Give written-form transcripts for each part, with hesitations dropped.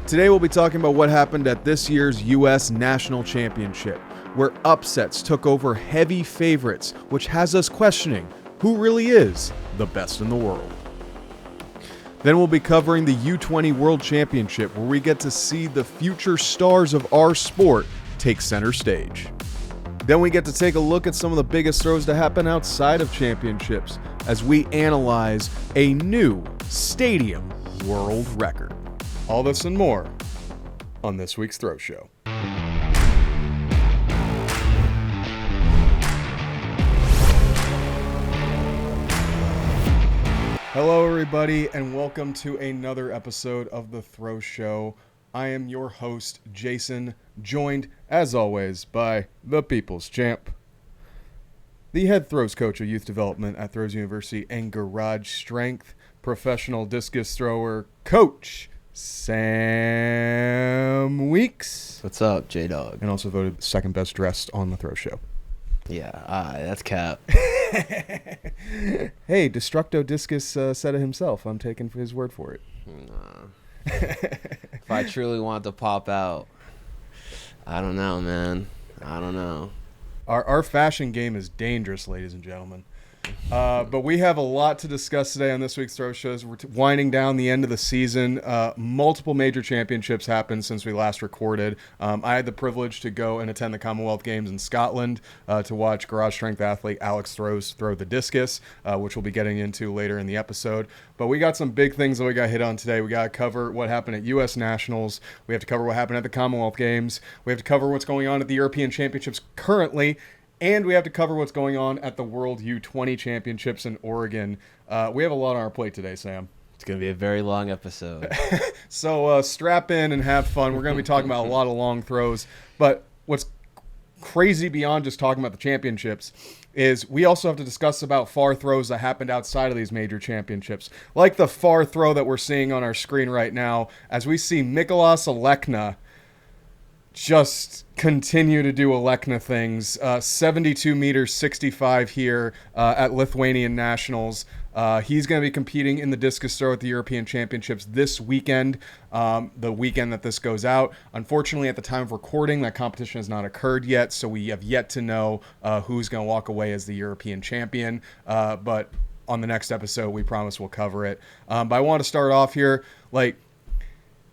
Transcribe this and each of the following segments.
Today we'll be talking about what happened at this year's U.S. National Championship, where upsets took over heavy favorites, which has us questioning who really is the best in the world. Then we'll be covering the U20 World Championship, where we get to see the future stars of our sport take center stage. Then we get to take a look at some of the biggest throws to happen outside of championships as we analyze a new stadium world record. All this and more on this week's Throw Show. Hello everybody and welcome to another episode of the Throw Show. I am your host, Jason, joined, as always, by the People's Champ, the head throws coach of youth development at Throws University and Garage Strength, professional discus thrower, Coach Sam Weeks. What's up, J-Dog? And also voted second best dressed on the Throw Show. Yeah, that's cap. Hey, Destructo Discus said it himself. I'm taking his word for it. Nah. If I truly want to pop out, I don't know, man. I don't know. Our fashion game is dangerous, ladies and gentlemen. But we have a lot to discuss today on this week's Throw Shows. We're winding down the end of the season. Multiple major championships happened since we last recorded. I had the privilege to go and attend the Commonwealth Games in Scotland to watch garage strength athlete Alex throw the discus, which we'll be getting into later in the episode. But we got some big things that we got hit on today. We got to cover what happened at U.S. Nationals. We have to cover what happened at the Commonwealth Games. We have to cover what's going on at the European Championships currently. And we have to cover what's going on at the World U20 Championships in Oregon. We have a lot on our plate today, Sam. It's going to be a very long episode. So strap in and have fun. We're going to be talking about a lot of long throws. But what's crazy beyond just talking about the championships is we also have to discuss about far throws that happened outside of these major championships. Like the far throw that we're seeing on our screen right now as we see Mykolas Alekna just continue to do Alekna things. 72 meters, 65 here at Lithuanian Nationals. He's going to be competing in the discus throw at the European Championships this weekend, the weekend that this goes out. Unfortunately, at the time of recording, that competition has not occurred yet, so we have yet to know who's going to walk away as the European champion. But on the next episode, we promise we'll cover it. But I want to start off here,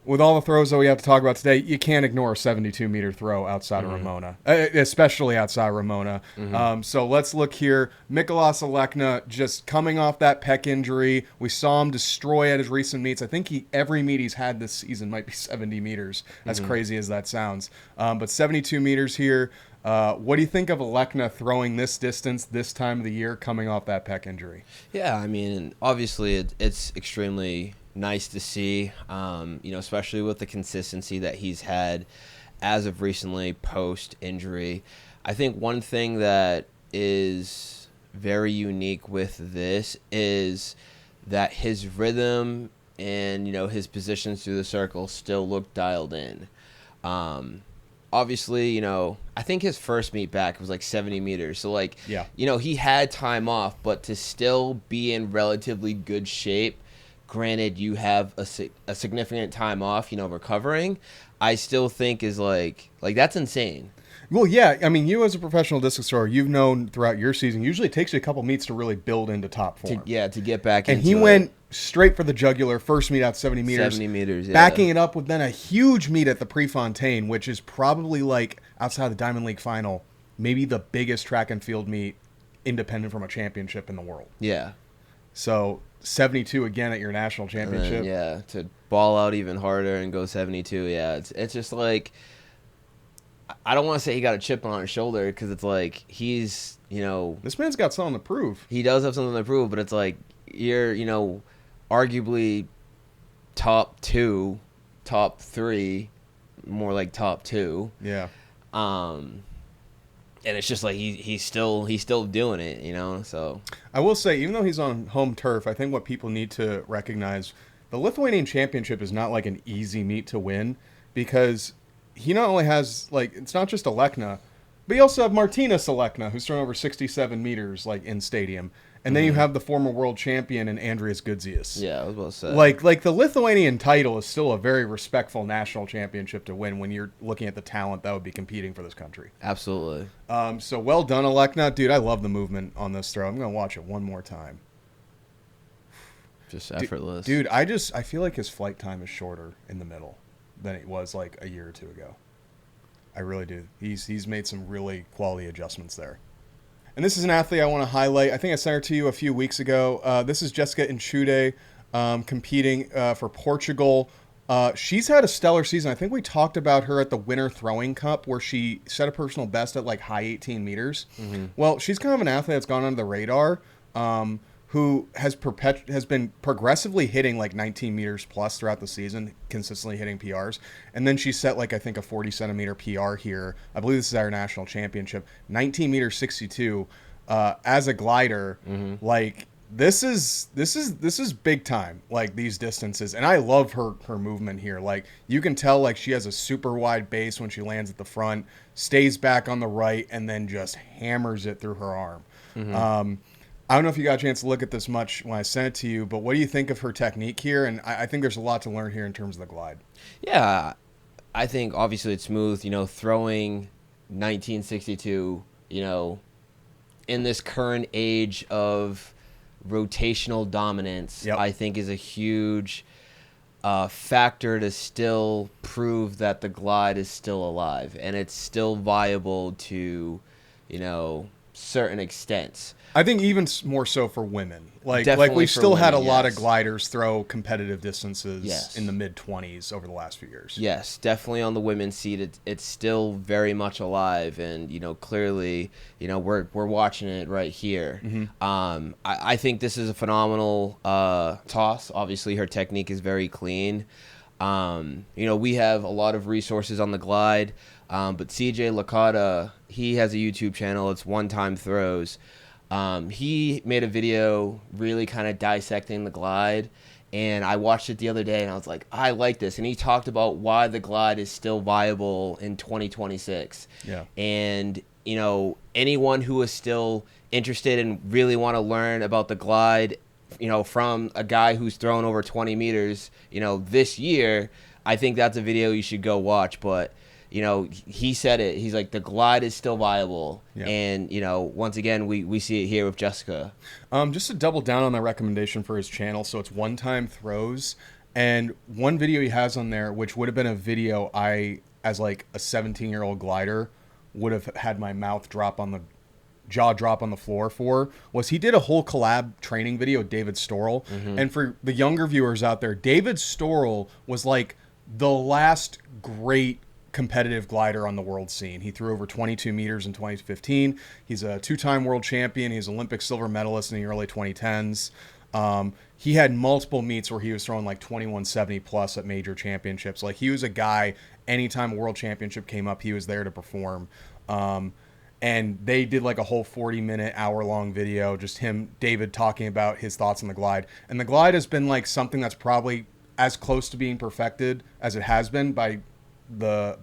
with all the throws that we have to talk about today, you can't ignore a 72-meter throw outside of Ramona, especially outside Ramona. So let's look here. Mykolas Alekna just coming off that pec injury. We saw him destroy at his recent meets. I think every meet he's had this season might be 70 meters, as crazy as that sounds. But 72 meters here. What do you think of Alekna throwing this distance this time of the year coming off that pec injury? Yeah, I mean, obviously it's extremely nice to see, especially with the consistency that he's had as of recently post-injury. I think one thing that is very unique with this is that his rhythm and, his positions through the circle still look dialed in. Obviously, I think his first meet back was 70 meters. So, he had time off, but to still be in relatively good shape, granted, you have a significant time off, recovering, I still think is that's insane. Well, yeah. I mean, you as a professional discus thrower, you've known throughout your season, usually it takes you a couple meets to really build into top form. To get back into it. And he went straight for the jugular, first meet out 70 meters. 70 meters, yeah. Backing it up with then a huge meet at the Prefontaine, which is probably outside the Diamond League final, maybe the biggest track and field meet independent from a championship in the world. Yeah. So 72 again at your national championship. Then, to ball out even harder and go 72. Yeah, it's just I don't want to say he got a chip on his shoulder because it's he's, this man's got something to prove. He does have something to prove, but it's you're, arguably top 2, top 3, more like top 2. Yeah. And it's just he's still doing it, so. I will say, even though he's on home turf, I think what people need to recognize, the Lithuanian Championship is not an easy meet to win because he not only has, it's not just Alekna, but you also have Martynas Alekna, who's thrown over 67 meters, in stadium. And then you have the former world champion in Andrius Gudzius. Yeah, I was about to say. Like the Lithuanian title is still a very respectful national championship to win when you're looking at the talent that would be competing for this country. Absolutely. So well done, Alekna. Dude, I love the movement on this throw. I'm going to watch it one more time. Just effortless. Dude, I feel like his flight time is shorter in the middle than it was like a year or two ago. I really do. He's made some really quality adjustments there. And this is an athlete I want to highlight. I think I sent her to you a few weeks ago. This is Jessica Inchude competing for Portugal. She's had a stellar season. I think we talked about her at the Winter Throwing Cup where she set a personal best at like high 18 meters. Mm-hmm. Well, she's kind of an athlete that's gone under the radar, who has been progressively hitting like 19 meters plus throughout the season, consistently hitting PRs. And then she set like, I think, a 40 centimeter PR here. I believe this is our national championship. 19 meters 62 as a glider. Mm-hmm. Like this is big time, like these distances. And I love her movement here. Like you can tell like she has a super wide base when she lands at the front, stays back on the right, and then just hammers it through her arm. Mm-hmm. I don't know if you got a chance to look at this much when I sent it to you, but what do you think of her technique here? And I think there's a lot to learn here in terms of the glide. Yeah, I think obviously it's smooth, throwing 1962, in this current age of rotational dominance, yep. I think is a huge factor to still prove that the glide is still alive and it's still viable to, certain extents. I think even more so for women. Like we've still women, had a lot of gliders throw competitive distances in the mid-20s over the last few years. Yes, definitely on the women's seat, it's still very much alive, and clearly, we're watching it right here. Mm-hmm. I think this is a phenomenal toss. Obviously, her technique is very clean. We have a lot of resources on the glide, but CJ Licata, he has a YouTube channel. It's One Time Throws. He made a video really kind of dissecting the glide, and I watched it the other day, and I was like, I like this. And he talked about why the glide is still viable in 2026. Yeah. And, anyone who is still interested and really want to learn about the glide, from a guy who's thrown over 20 meters, this year, I think that's a video you should go watch. But he said it. He's like, the glide is still viable. Yeah. And, once again, we see it here with Jessica. Just to double down on that recommendation for his channel. So it's One Time Throws. And one video he has on there, which would have been a video I, as like a 17-year-old glider, would have had my jaw drop on the floor for, was he did a whole collab training video with David Storrell. Mm-hmm. And for the younger viewers out there, David Storrell was like the last great competitive glider on the world scene. He threw over 22 meters in 2015. He's a two-time world champion. He's an Olympic silver medalist in the early 2010s. He had multiple meets where he was throwing like 2170 plus at major championships. Like he was a guy, anytime a world championship came up, he was there to perform. And they did like a whole 40-minute, hour-long video, just David talking about his thoughts on the glide. And the glide has been like something that's probably as close to being perfected as it has been by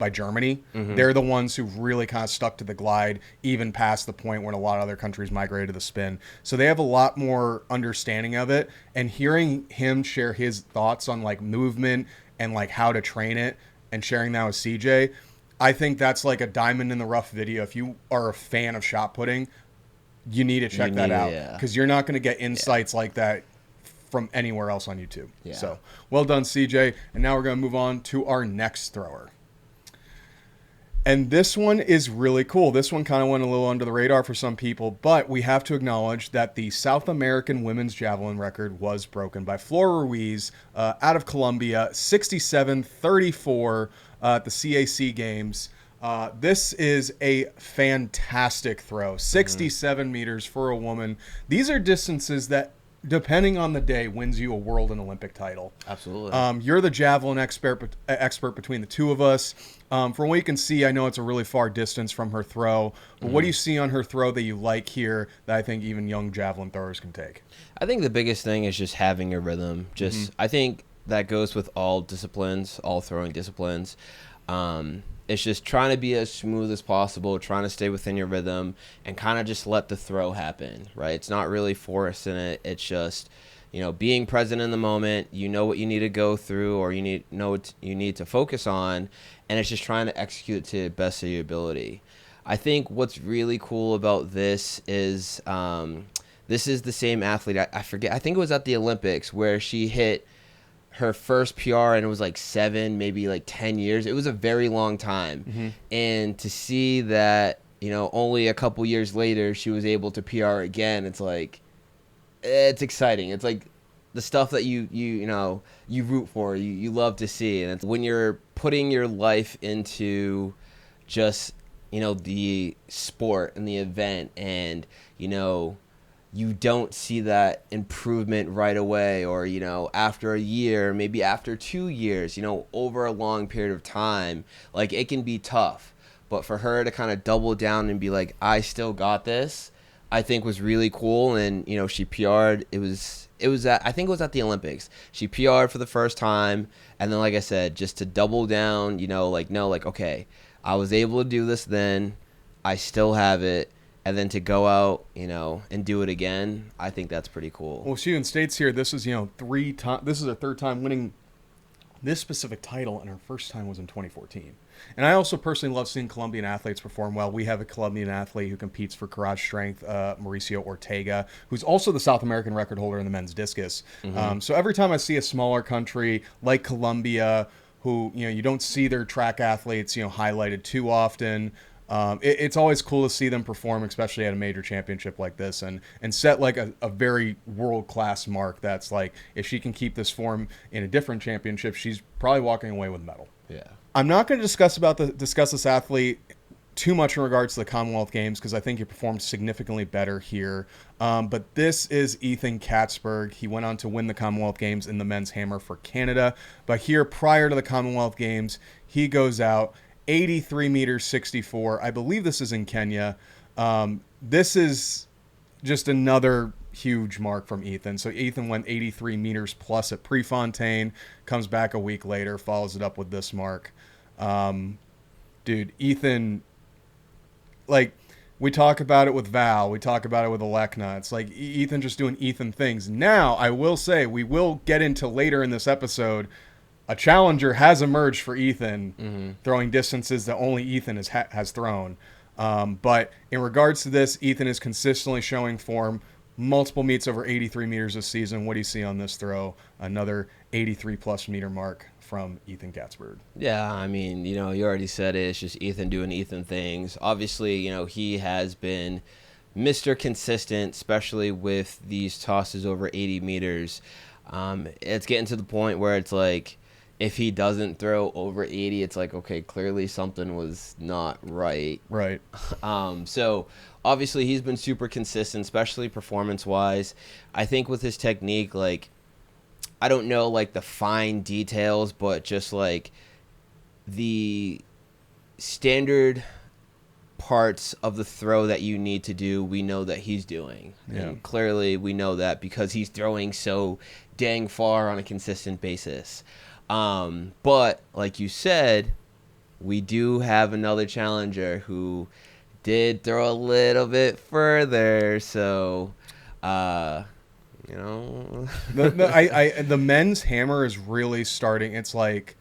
Germany. Mm-hmm. They're the ones who really kind of stuck to the glide, even past the point when a lot of other countries migrated to the spin. So they have a lot more understanding of it. And hearing him share his thoughts on like movement and like how to train it, and sharing that with CJ, I think that's like a diamond in the rough video. If you are a fan of shot putting, you need to check that out, because you're not going to get insights like that from anywhere else on YouTube. Yeah. So well done, CJ. And now we're going to move on to our next thrower. And this one is really cool. This one kind of went a little under the radar for some people, but we have to acknowledge that the South American women's javelin record was broken by Flor Ruíz out of Colombia, 67-34 at the CAC Games. This is a fantastic throw, 67 meters for a woman. These are distances that, depending on the day, wins you a world and Olympic title. Absolutely. You're the javelin expert between the two of us. From what you can see, I know it's a really far distance from her throw. But what do you see on her throw that you like here that I think even young javelin throwers can take? I think the biggest thing is just having a rhythm. I think that goes with all disciplines, all throwing disciplines. It's just trying to be as smooth as possible, trying to stay within your rhythm, and kind of just let the throw happen, right? It's not really forcing it. It's just, being present in the moment. You know what you need to go through, or you know what you need to focus on, and it's just trying to execute to the best of your ability. I think what's really cool about this is this is the same athlete. I forget. I think it was at the Olympics where she hit her first PR, and it was like 7, maybe like 10 years. It was a very long time. Mm-hmm. And to see that, only a couple years later, she was able to PR again, it's like, it's exciting. It's like the stuff that you root for, you love to see. And it's when you're putting your life into just, the sport and the event, and, you don't see that improvement right away, or, after a year, maybe after 2 years, over a long period of time, like, it can be tough. But for her to kind of double down and be like, I still got this, I think was really cool. And, she PR'd. I think it was at the Olympics. She PR'd for the first time. And then, like I said, just to double down, okay, I was able to do this then. I still have it. And then to go out, and do it again, I think that's pretty cool. Well, she even states here, this is, 3 times. This is her 3rd time winning this specific title, and her first time was in 2014. And I also personally love seeing Colombian athletes perform well. We have a Colombian athlete who competes for Garage Strength, Mauricio Ortega, who's also the South American record holder in the men's discus. Mm-hmm. So every time I see a smaller country like Colombia, who, you don't see their track athletes, highlighted too often, it's always cool to see them perform, especially at a major championship like this, and set like a very world-class mark. That's like, if she can keep this form in a different championship, she's probably walking away with a medal. Yeah. I'm not going to discuss this athlete too much in regards to the Commonwealth Games, because I think he performed significantly better here. But this is Ethan Katzberg. He went on to win the Commonwealth Games in the men's hammer for Canada. But here, prior to the Commonwealth Games, he goes out 83 meters 64. I believe this is in Kenya. This is just another huge mark from Ethan. So Ethan went 83 meters plus at Prefontaine, comes back a week later, follows it up with this mark. Dude, Ethan, like, we talk about it with Val, we talk about it with Alekna. It's like Ethan just doing Ethan things. Now, I will say, we will get into later in this episode, a challenger has emerged for Ethan, throwing distances that only Ethan has thrown. But in regards to this, Ethan is consistently showing form. Multiple meets over 83 meters this season. What do you see on this throw? Another 83-plus meter mark from Ethan Katzberg. Yeah, I mean, you already said it. It's just Ethan doing Ethan things. Obviously, he has been Mr. Consistent, especially with these tosses over 80 meters. It's getting to the point where it's like, if he doesn't throw over 80, it's like, okay, clearly something was not right. Right. So obviously he's been super consistent, especially performance-wise. I think with his technique, like, I don't know, like, the fine details, but just, like, the standard parts of the throw that you need to do, we know that he's doing. Yeah. And clearly we know that because he's throwing so dang far on a consistent basis. But like you said, we do have another challenger who did throw a little bit further. So, the men's hammer is really starting. It's like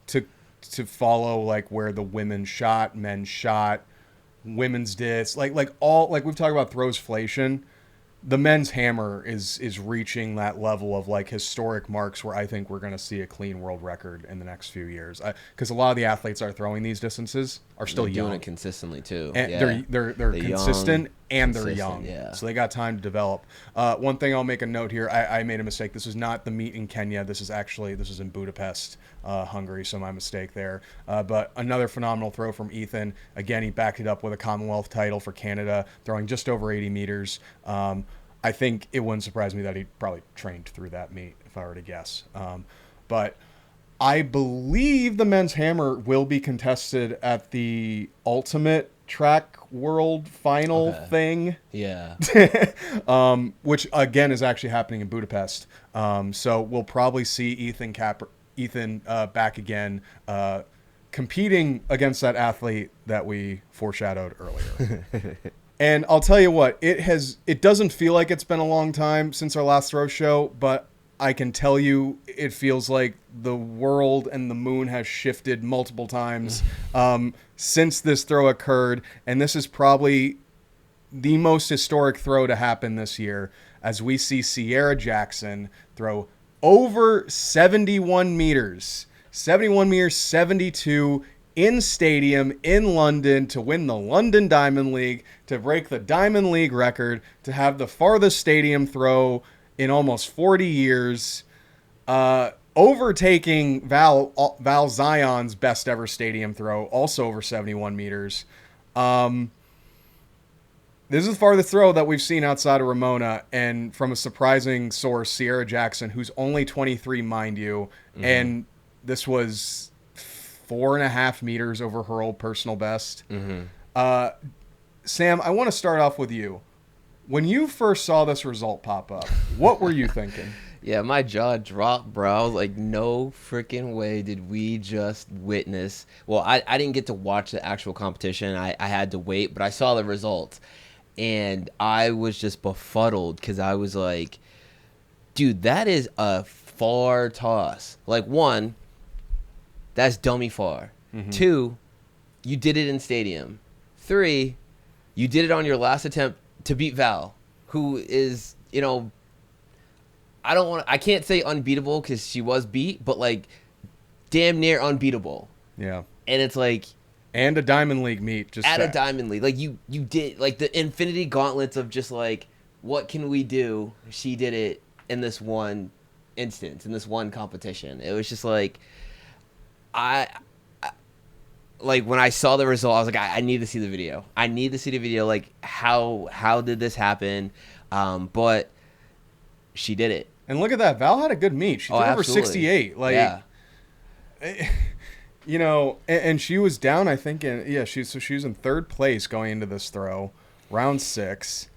to follow like where the women shot, men shot, women's disc, like we've talked about throwsflation. The men's hammer is reaching that level of like historic marks where I think we're going to see a clean world record in the next few years, because a lot of the athletes are throwing these distances are still they're young, doing it consistently too. And they're consistent young, and they're young, yeah. So they got time to develop. One thing I'll make a note here: I made a mistake. This is not the meet in Kenya. This is in Budapest, Hungary. So my mistake there. But another phenomenal throw from Ethan. Again, he backed it up with a Commonwealth title for Canada, throwing just over 80 meters. I think it wouldn't surprise me that he probably trained through that meet, if I were to guess. But I believe the men's hammer will be contested at the Ultimate track world final thing. Yeah. Which again is actually happening in Budapest. So we'll probably see Ethan back again, competing against that athlete that we foreshadowed earlier. And I'll tell you what, it doesn't feel like it's been a long time since our last throw show, but I can tell you it feels like the world and the moon has shifted multiple times since this throw occurred. And this is probably the most historic throw to happen this year, as we see Cierra Jackson throw over 71 meters, 72 in stadium in London to win the London Diamond League, to break the Diamond League record, to have the farthest stadium throw in almost 40 years, overtaking Val Zion's best ever stadium throw, also over 71 meters. This is the farthest throw that we've seen outside of Ramona, and from a surprising source, Cierra Jackson, who's only 23, mind you, and this was 4.5 meters over her old personal best. Sam, I want to start off with you. When you first saw this result pop up, what were you thinking? Yeah, my jaw dropped, bro. I was like, no freaking way did we just witness. Well, I didn't get to watch the actual competition. I had to wait, but I saw the results. And I was just befuddled because I was like, dude, that is a far toss. Like, one, that's dummy far. 2, you did it in stadium. 3, you did it on your last attempt to beat Val, who is, I can't say unbeatable because she was beat, but like damn near unbeatable. Yeah. And it's like, and a Diamond League meet. Just at a Diamond League. Like you did like the infinity gauntlets of just like, what can we do? She did it in this one instance, in this one competition. It was just like, like when I saw the result, I was like, I need to see the video. I need to see the video. Like how did this happen? But she did it. And look at that. Val had a good meet. She threw over 68. Like, yeah. And she was down, I think, she was in third place going into this throw, round 6.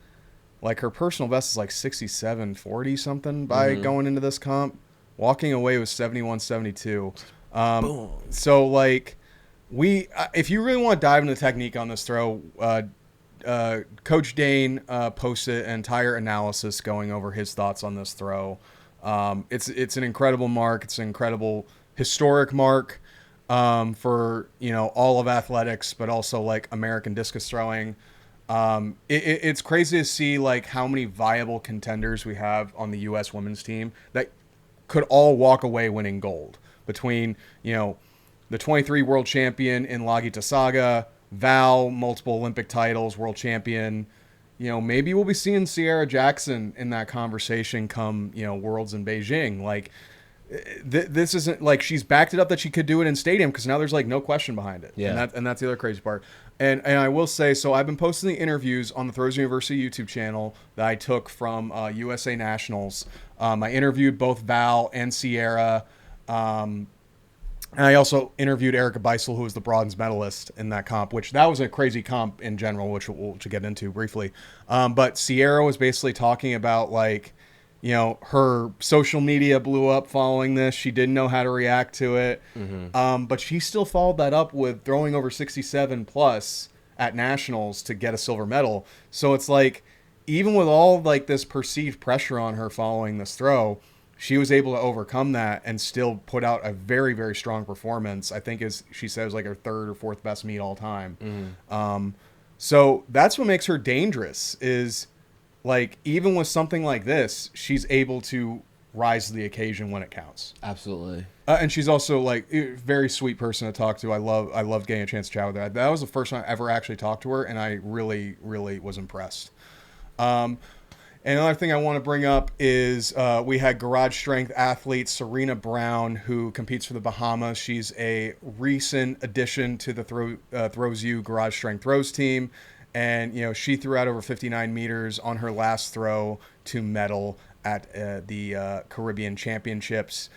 Like, her personal best is like 67.40 something by going into this comp. Walking away was 71.72. Boom. So, like, if you really want to dive into the technique on this throw, Coach Dane posted an entire analysis going over his thoughts on this throw. It's an incredible mark. It's an incredible historic mark for all of athletics, but also like American discus throwing. It's crazy to see like how many viable contenders we have on the U.S. women's team that could all walk away winning gold, between the 23 world champion in Lagita Saga, Val, multiple Olympic titles, world champion. Maybe we'll be seeing Cierra Jackson in that conversation come, Worlds in Beijing. Like, this isn't like she's backed it up that she could do it in stadium, because now there's like no question behind it. Yeah. And that's the other crazy part. And I will say, so I've been posting the interviews on the Throws University YouTube channel that I took from USA Nationals. I interviewed both Val and Cierra. And I also interviewed Erica Beisel, who was the bronze medalist in that comp, which that was a crazy comp in general, which we'll get into briefly. But Cierra was basically talking about, like, her social media blew up following this. She didn't know how to react to it. But she still followed that up with throwing over 67 plus at nationals to get a silver medal. So it's like, even with all like this perceived pressure on her following this throw, she was able to overcome that and still put out a very, very strong performance. I think, as she says, like her third or fourth best meet all time. So that's what makes her dangerous, is like, even with something like this, she's able to rise to the occasion when it counts. Absolutely. And she's also like a very sweet person to talk to. I loved getting a chance to chat with her. That was the first time I ever actually talked to her, and I really, really was impressed. And another thing I want to bring up is we had garage strength athlete Serena Brown, who competes for the Bahamas. She's a recent addition to the Throws U garage strength throws team. And, she threw out over 59 meters on her last throw to medal at the Caribbean Championships.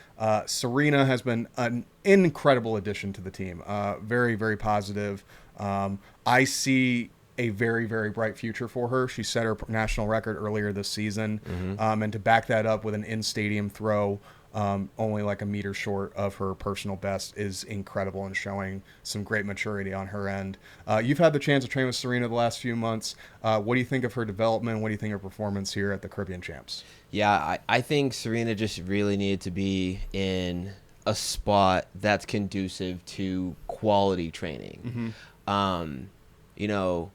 Serena has been an incredible addition to the team. Very, very positive. I see a very, very bright future for her. She set her national record earlier this season, and to back that up with an in-stadium throw only like a meter short of her personal best is incredible and showing some great maturity on her end. You've had the chance to train with Serena the last few months. What do you think of her development? What do you think of her performance here at the Caribbean Champs? Yeah, I think Serena just really needed to be in a spot that's conducive to quality training. You know,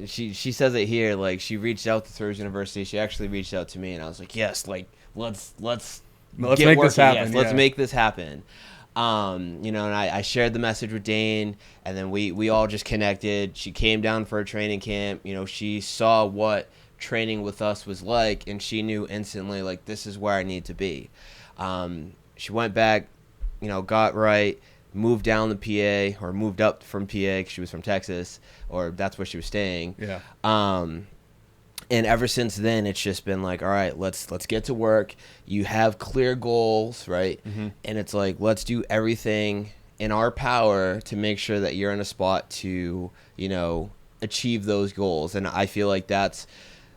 she says it here, like she reached out to Thurs University. She actually reached out to me, and I was like, yes, like let's make this happen. Yes, let's make this happen. You know, and I shared the message with Dane, and then we all just connected. She came down for a training camp. You know, she saw what training with us was like, and she knew instantly, like, this is where I need to be. She went back, you know, got right, moved down to PA, or moved up from PA because she was from Texas, or that's where she was staying. Yeah. And ever since then, it's just been like, all right, let's get to work. You have clear goals, right? And it's like, let's do everything in our power to make sure that you're in a spot to, you know, achieve those goals. And I feel like that's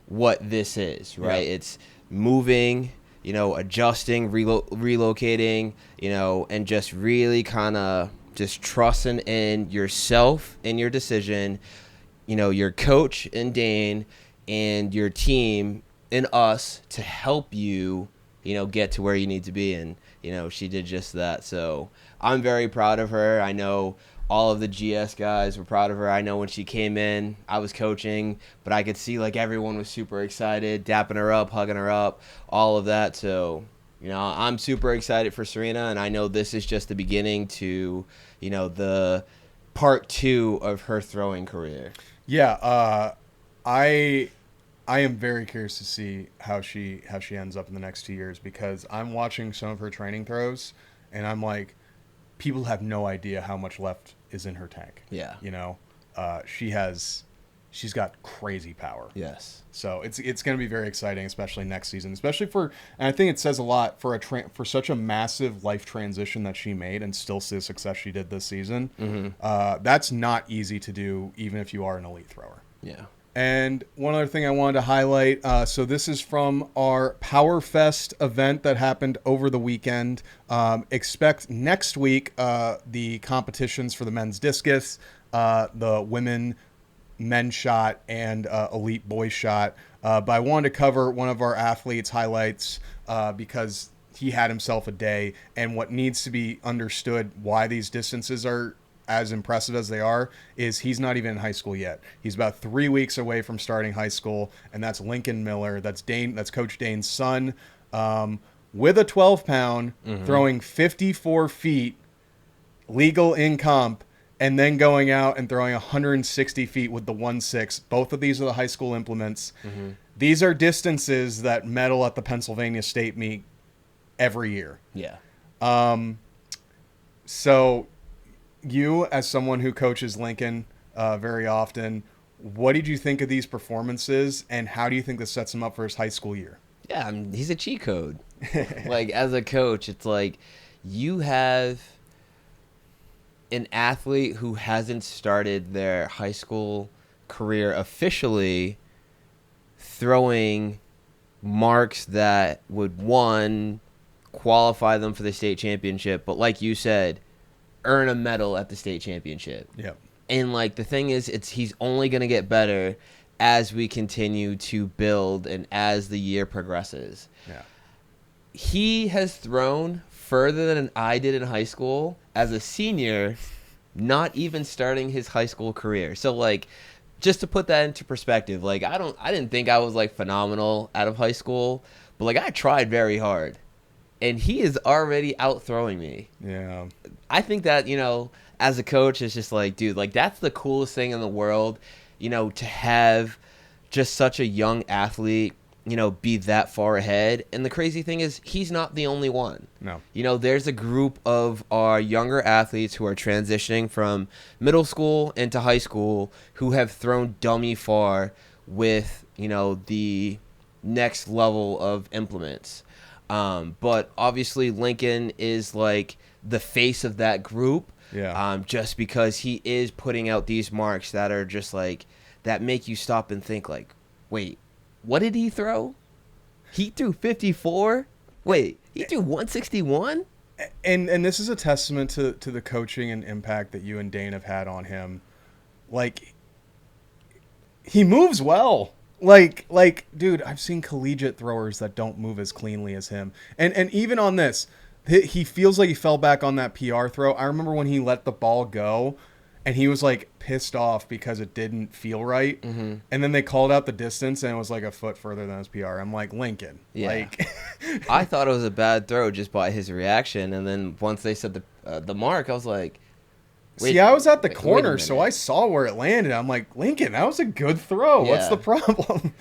what this is, right? Yeah. It's moving, you know, adjusting, relocating, you know, and just really kind of just trusting in yourself and your decision, you know, your coach and Dane, and your team and us to help you, you know, get to where you need to be. And, you know, she did just that. So I'm very proud of her. I know all of the GS guys were proud of her. I know when she came in, I was coaching, but I could see like everyone was super excited, dapping her up, hugging her up, all of that. So, you know, I'm super excited for Serena, and I know this is just the beginning to, you know, the part 2 of her throwing career. Yeah, I am very curious to see how she ends up in the next 2 years, because I'm watching some of her training throws and I'm like, people have no idea how much left is in her tank. Yeah. You know, she's got crazy power. Yes. So it's going to be very exciting, especially next season, and I think it says a lot for for such a massive life transition that she made and still see the success she did this season. That's not easy to do, even if you are an elite thrower. Yeah. And one other thing I wanted to highlight, so this is from our Power Fest event that happened over the weekend. Expect next week the competitions for the men's discus, the men's shot, and elite boys shot. But I wanted to cover one of our athletes' highlights because he had himself a day, and what needs to be understood why these distances are as impressive as they are is he's not even in high school yet. He's about 3 weeks away from starting high school, and that's Lincoln Miller. That's Coach Dane's son, with a 12-pound, throwing 54 feet, legal in comp, and then going out and throwing 160 feet with the 1.6. Both of these are the high school implements. These are distances that medal at the Pennsylvania State meet every year. Yeah. So you, as someone who coaches Lincoln very often, what did you think of these performances, and how do you think this sets him up for his high school year? Yeah, I mean, he's a cheat code. Like, as a coach, it's like you have an athlete who hasn't started their high school career officially throwing marks that would, one, qualify them for the state championship, but like you said, earn a medal at the state championship. Yep. And like the thing is, he's only going to get better as we continue to build and as the year progresses. Yeah. He has thrown further than I did in high school as a senior, not even starting his high school career. So like, just to put that into perspective, like I didn't think I was like phenomenal out of high school, but like I tried very hard. And he is already out throwing me. Yeah. I think that, you know, as a coach, it's just like, dude, like that's the coolest thing in the world, you know, to have just such a young athlete, you know, be that far ahead. And the crazy thing is he's not the only one. No. You know, there's a group of our younger athletes who are transitioning from middle school into high school who have thrown dummy far with, you know, the next level of implements. But obviously Lincoln is like the face of that group. Yeah. Just because he is putting out these marks that are just like, that make you stop and think like, wait, what did he throw? He threw 54? Wait, he threw 161? And this is a testament to the coaching and impact that you and Dane have had on him. Like, he moves well. Like, dude, I've seen collegiate throwers that don't move as cleanly as him. And even on this, he feels like he fell back on that PR throw. I remember when he let the ball go, and he was like pissed off because it didn't feel right. Mm-hmm. And then they called out the distance, and it was like a foot further than his PR. I'm like, Lincoln. Yeah. Like, I thought it was a bad throw just by his reaction, and then once they said the mark, I was like, wait, see, I was at the corner, so I saw where it landed. I'm like, Lincoln, that was a good throw. Yeah. What's the problem?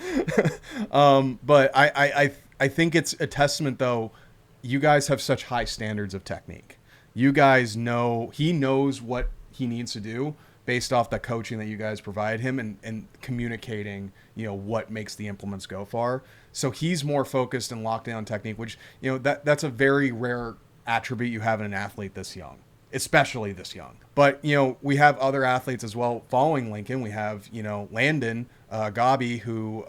But I think it's a testament, though. You guys have such high standards of technique. You guys know, he knows what he needs to do based off the coaching that you guys provide him and communicating, what makes the implements go far. So he's more focused and locked in on technique, which, that's a very rare attribute you have in an athlete this young, especially this young. But, we have other athletes as well following Lincoln. We have, Landon Gabi, who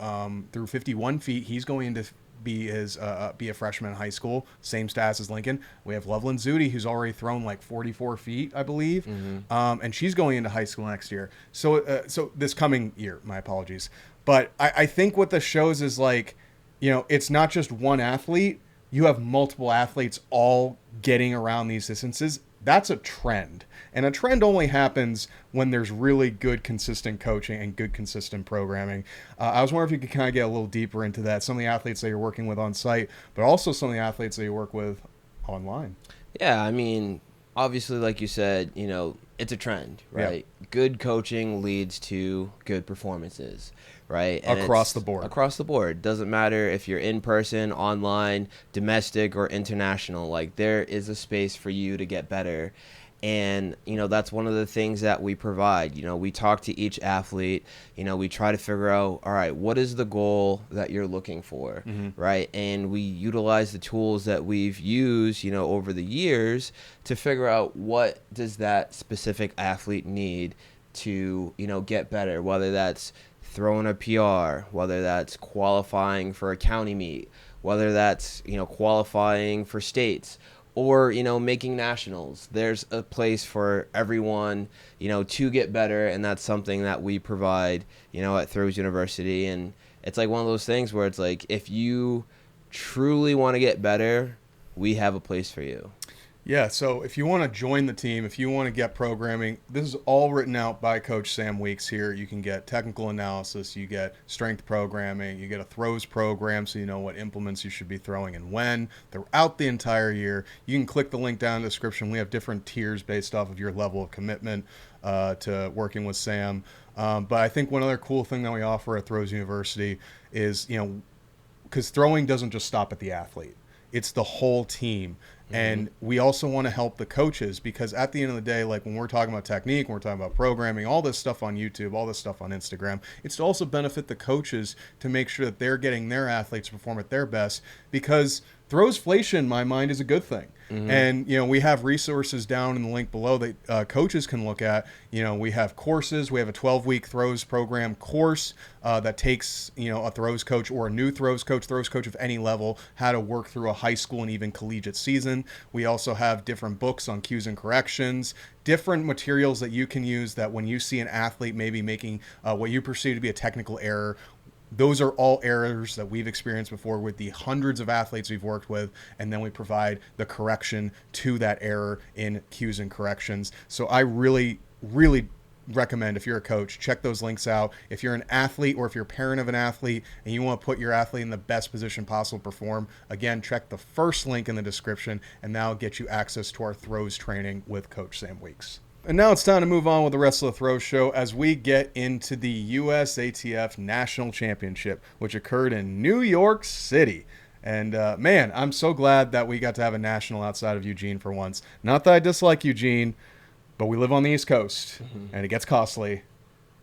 threw 51 feet. He's going to be a freshman in high school, same stats as Lincoln. We have Loveland Zudi, who's already thrown like 44 feet, I believe, and she's going into high school next year. So this coming year, my apologies. But I think what this shows is like, it's not just one athlete. You have multiple athletes all getting around these distances. That's a trend. And a trend only happens when there's really good, consistent coaching and good, consistent programming. I was wondering if you could kind of get a little deeper into that. Some of the athletes that you're working with on site, but also some of the athletes that you work with online. Yeah, I mean, obviously, like you said, it's a trend, right? Yeah. Good coaching leads to good performances, right? And across the board. Across the board. Doesn't matter if you're in person, online, domestic, or international. Like, there is a space for you to get better. And, that's one of the things that we provide. We talk to each athlete. We try to figure out, all right, what is the goal that you're looking for, right? And we utilize the tools that we've used, over the years to figure out what does that specific athlete need to, get better, whether that's throwing a PR, whether that's qualifying for a county meet, whether that's, qualifying for states, or, making nationals. There's a place for everyone, to get better, and that's something that we provide, at Throws University. And it's like one of those things where it's like, if you truly want to get better, we have a place for you. Yeah, so if you want to join the team, if you want to get programming, this is all written out by Coach Sam Weeks here. You can get technical analysis, you get strength programming, you get a throws program so you know what implements you should be throwing and when throughout the entire year. You can click the link down in the description. We have different tiers based off of your level of commitment to working with Sam. But I think one other cool thing that we offer at Throws University is, because throwing doesn't just stop at the athlete. It's the whole team. And we also want to help the coaches, because at the end of the day, like when we're talking about technique, when we're talking about programming, all this stuff on YouTube, all this stuff on Instagram, it's to also benefit the coaches to make sure that they're getting their athletes to perform at their best, because throwsflation, in my mind, is a good thing. And, we have resources down in the link below that coaches can look at. We have courses. We have a 12-week throws program course that takes, a throws coach or a new throws coach of any level, how to work through a high school and even collegiate season. We also have different books on cues and corrections, different materials that you can use that when you see an athlete maybe making what you perceive to be a technical error, those are all errors that we've experienced before with the hundreds of athletes we've worked with, and then we provide the correction to that error in cues and corrections. So I really, really recommend, if you're a coach, check those links out. If you're an athlete or if you're a parent of an athlete and you want to put your athlete in the best position possible to perform, again, check the first link in the description, and that'll get you access to our throws training with Coach Sam Weeks. And now it's time to move on with the rest of the throw show as we get into the USATF National Championship, which occurred in New York City. And man, I'm so glad that we got to have a national outside of Eugene for once. Not that I dislike Eugene, but we live on the East Coast, and it gets costly.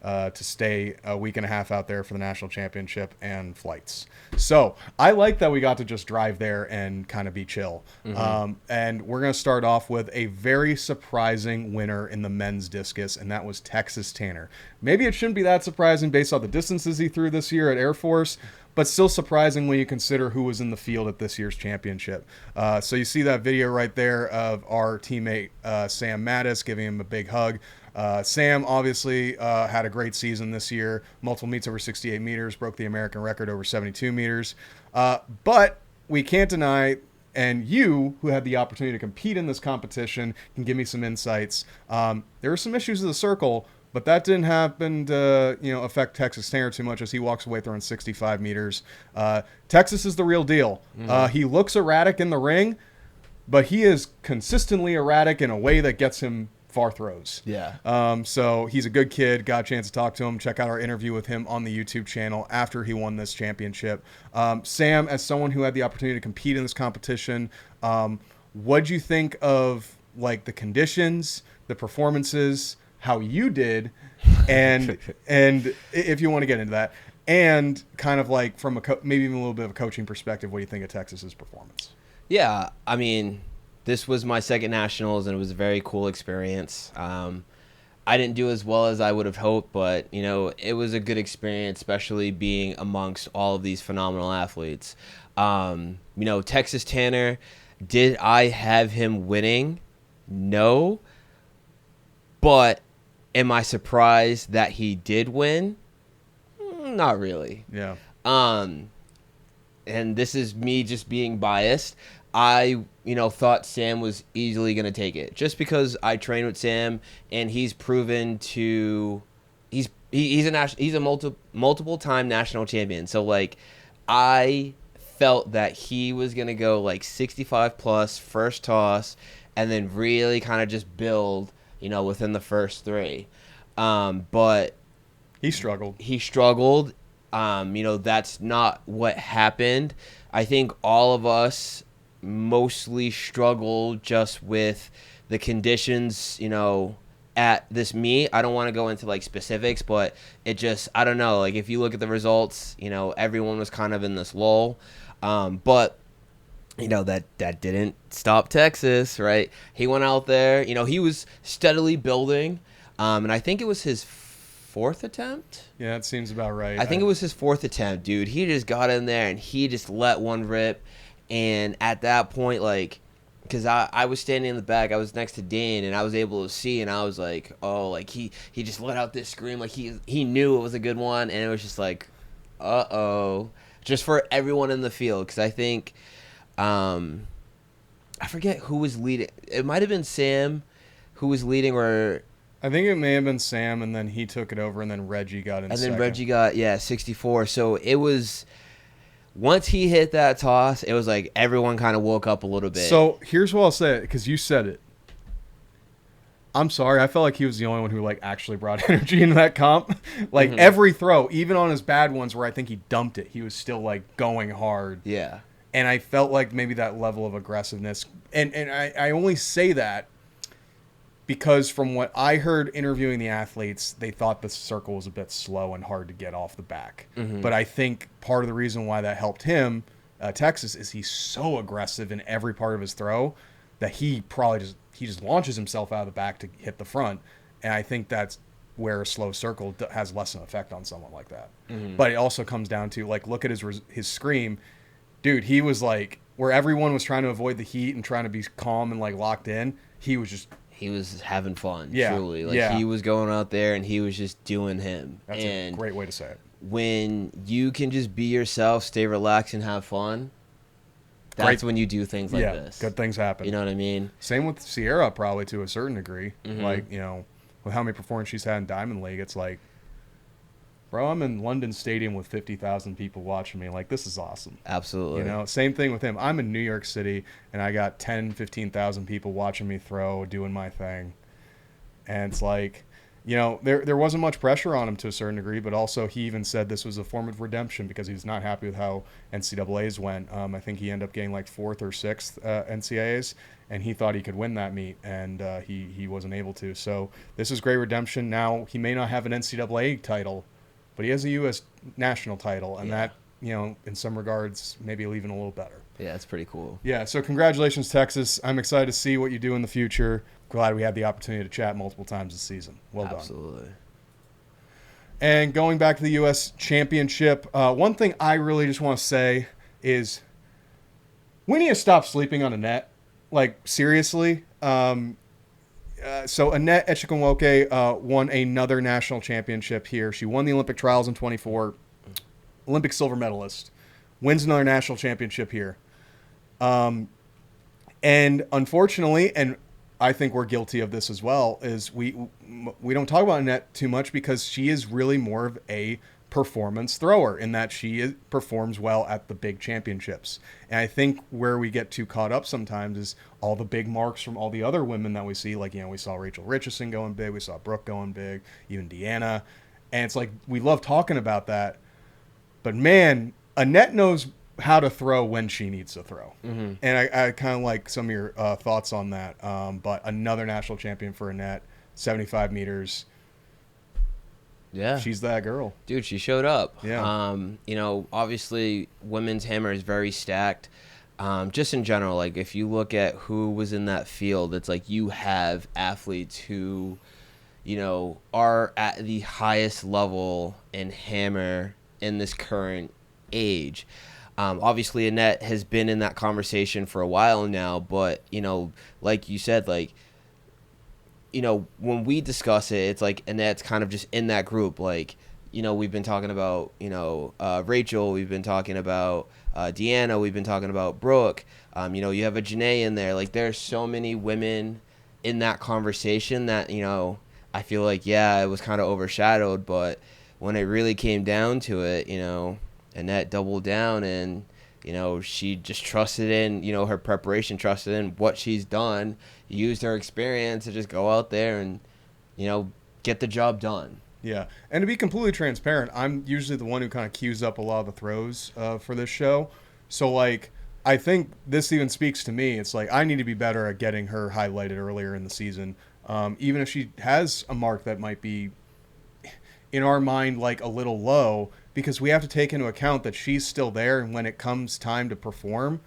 to stay a week and a half out there for the national championship and flights. So I like that we got to just drive there and kind of be chill. And we're going to start off with a very surprising winner in the men's discus, and that was Texas Tanner. Maybe it shouldn't be that surprising based on the distances he threw this year at Air Force, but still surprising when you consider who was in the field at this year's championship. So you see that video right there of our teammate Sam Mattis giving him a big hug. Sam obviously had a great season this year. Multiple meets over 68 meters, broke the American record over 72 meters. But we can't deny, and you, who had the opportunity to compete in this competition, can give me some insights. There were some issues with the circle, but that didn't happen to affect Texas Tanner too much as he walks away throwing 65 meters. Texas is the real deal. He looks erratic in the ring, but he is consistently erratic in a way that gets him far throws. Yeah. So he's a good kid. Got a chance to talk to him. Check out our interview with him on the YouTube channel after he won this championship. Sam, as someone who had the opportunity to compete in this competition, what'd you think of like the conditions, the performances, how you did, and if you want to get into that, and kind of like from maybe even a little bit of a coaching perspective, what do you think of Texas's performance? Yeah, I mean, this was my second nationals, and it was a very cool experience. I didn't do as well as I would have hoped, but it was a good experience, especially being amongst all of these phenomenal athletes. Texas Tanner, did I have him winning? No. But am I surprised that he did win? Not really. Yeah. And this is me just being biased. I, thought Sam was easily going to take it just because I trained with Sam and he's proven to he's a multiple time national champion. So like I felt that he was going to go like 65 plus first toss and then really kind of just build, within the first three. But he struggled. That's not what happened. I think all of us mostly struggled just with the conditions, at this meet. I don't want to go into like specifics, but it just, I don't know. Like if you look at the results, everyone was kind of in this lull. But that didn't stop Texas, right? He went out there, he was steadily building. And I think it was his fourth attempt. Yeah, it seems about right. I think it was his fourth attempt, dude. He just got in there and he just let one rip. And at that point, like, because I was standing in the back, I was next to Dane, and I was able to see, and I was like, oh, like he just let out this scream, like he knew it was a good one, and it was just like, uh-oh, just for everyone in the field, because I think, I forget who was leading. It might have been Sam who was leading, or I think it may have been Sam, and then he took it over, and then Reggie got in second. And then Reggie got 64. So it was. Once he hit that toss, it was like everyone kind of woke up a little bit. So here's what I'll say, because you said it. I'm sorry. I felt like he was the only one who like actually brought energy into that comp. Like every throw, even on his bad ones where I think he dumped it, he was still like going hard. Yeah. And I felt like maybe that level of aggressiveness. And I only say that because from what I heard interviewing the athletes, they thought the circle was a bit slow and hard to get off the back. But I think part of the reason why that helped him, Texas, is he's so aggressive in every part of his throw that he probably just launches himself out of the back to hit the front. And I think that's where a slow circle has less of an effect on someone like that. But it also comes down to, like, look at his scream. Dude, he was like, where everyone was trying to avoid the heat and trying to be calm and like locked in, he was having fun, truly. Like, he was going out there and he was just doing him. That's a great way to say it. When you can just be yourself, stay relaxed, and have fun, that's when you do things like this. Good things happen. You know what I mean? Same with Cierra, probably, to a certain degree. Like, with how many performances she's had in Diamond League, it's like, bro, I'm in London Stadium with 50,000 people watching me. Like, this is awesome. Absolutely. Same thing with him. I'm in New York City, and I got 10, 15,000 people watching me throw, doing my thing. And it's like, there wasn't much pressure on him to a certain degree, but also he even said this was a form of redemption because he's not happy with how NCAAs went. I think he ended up getting like 4th or 6th NCAAs, and he thought he could win that meet, and he wasn't able to. So this is great redemption. Now he may not have an NCAA title, but he has a U.S. national title, and that, in some regards, maybe even a little better. Yeah, it's pretty cool. Yeah, so congratulations, Texas. I'm excited to see what you do in the future. Glad we had the opportunity to chat multiple times this season. Well done. Absolutely. And going back to the U.S. Championship, one thing I really just want to say is we need to stop sleeping on Annette. Like, seriously. So Annette Echikunwoke won another national championship here. She won the Olympic trials in 24, Olympic silver medalist, wins another national championship here. And unfortunately, and I think we're guilty of this as well, is we don't talk about Annette too much because she is really more of a performance thrower in that she performs well at the big championships. And I think where we get too caught up sometimes is all the big marks from all the other women that we see. Like, we saw Rachel Richardson going big. We saw Brooke going big, even Deanna. And it's like, we love talking about that. But man, Annette knows how to throw when she needs to throw. Mm-hmm. And I kind of like some of your thoughts on that. But another national champion for Annette, 75 meters. Yeah. She's that girl. Dude, she showed up. Yeah. Obviously women's hammer is very stacked. Just in general, like if you look at who was in that field, it's like you have athletes who, are at the highest level in hammer in this current age. Obviously Annette has been in that conversation for a while now, but, like you said, like, when we discuss it, it's like Annette's kind of just in that group. Like, we've been talking about, Rachel, we've been talking about Deanna, we've been talking about Brooke. You have a Janae in there. Like, there's so many women in that conversation that, I feel like, it was kind of overshadowed. But when it really came down to it, Annette doubled down and, she just trusted in, her preparation, trusted in what she's done, used her experience to just go out there and, get the job done. Yeah. And to be completely transparent, I'm usually the one who kind of cues up a lot of the throws for this show. So, like, I think this even speaks to me. It's like I need to be better at getting her highlighted earlier in the season. Even if she has a mark that might be, in our mind, like a little low, because we have to take into account that she's still there, and when it comes time to perform,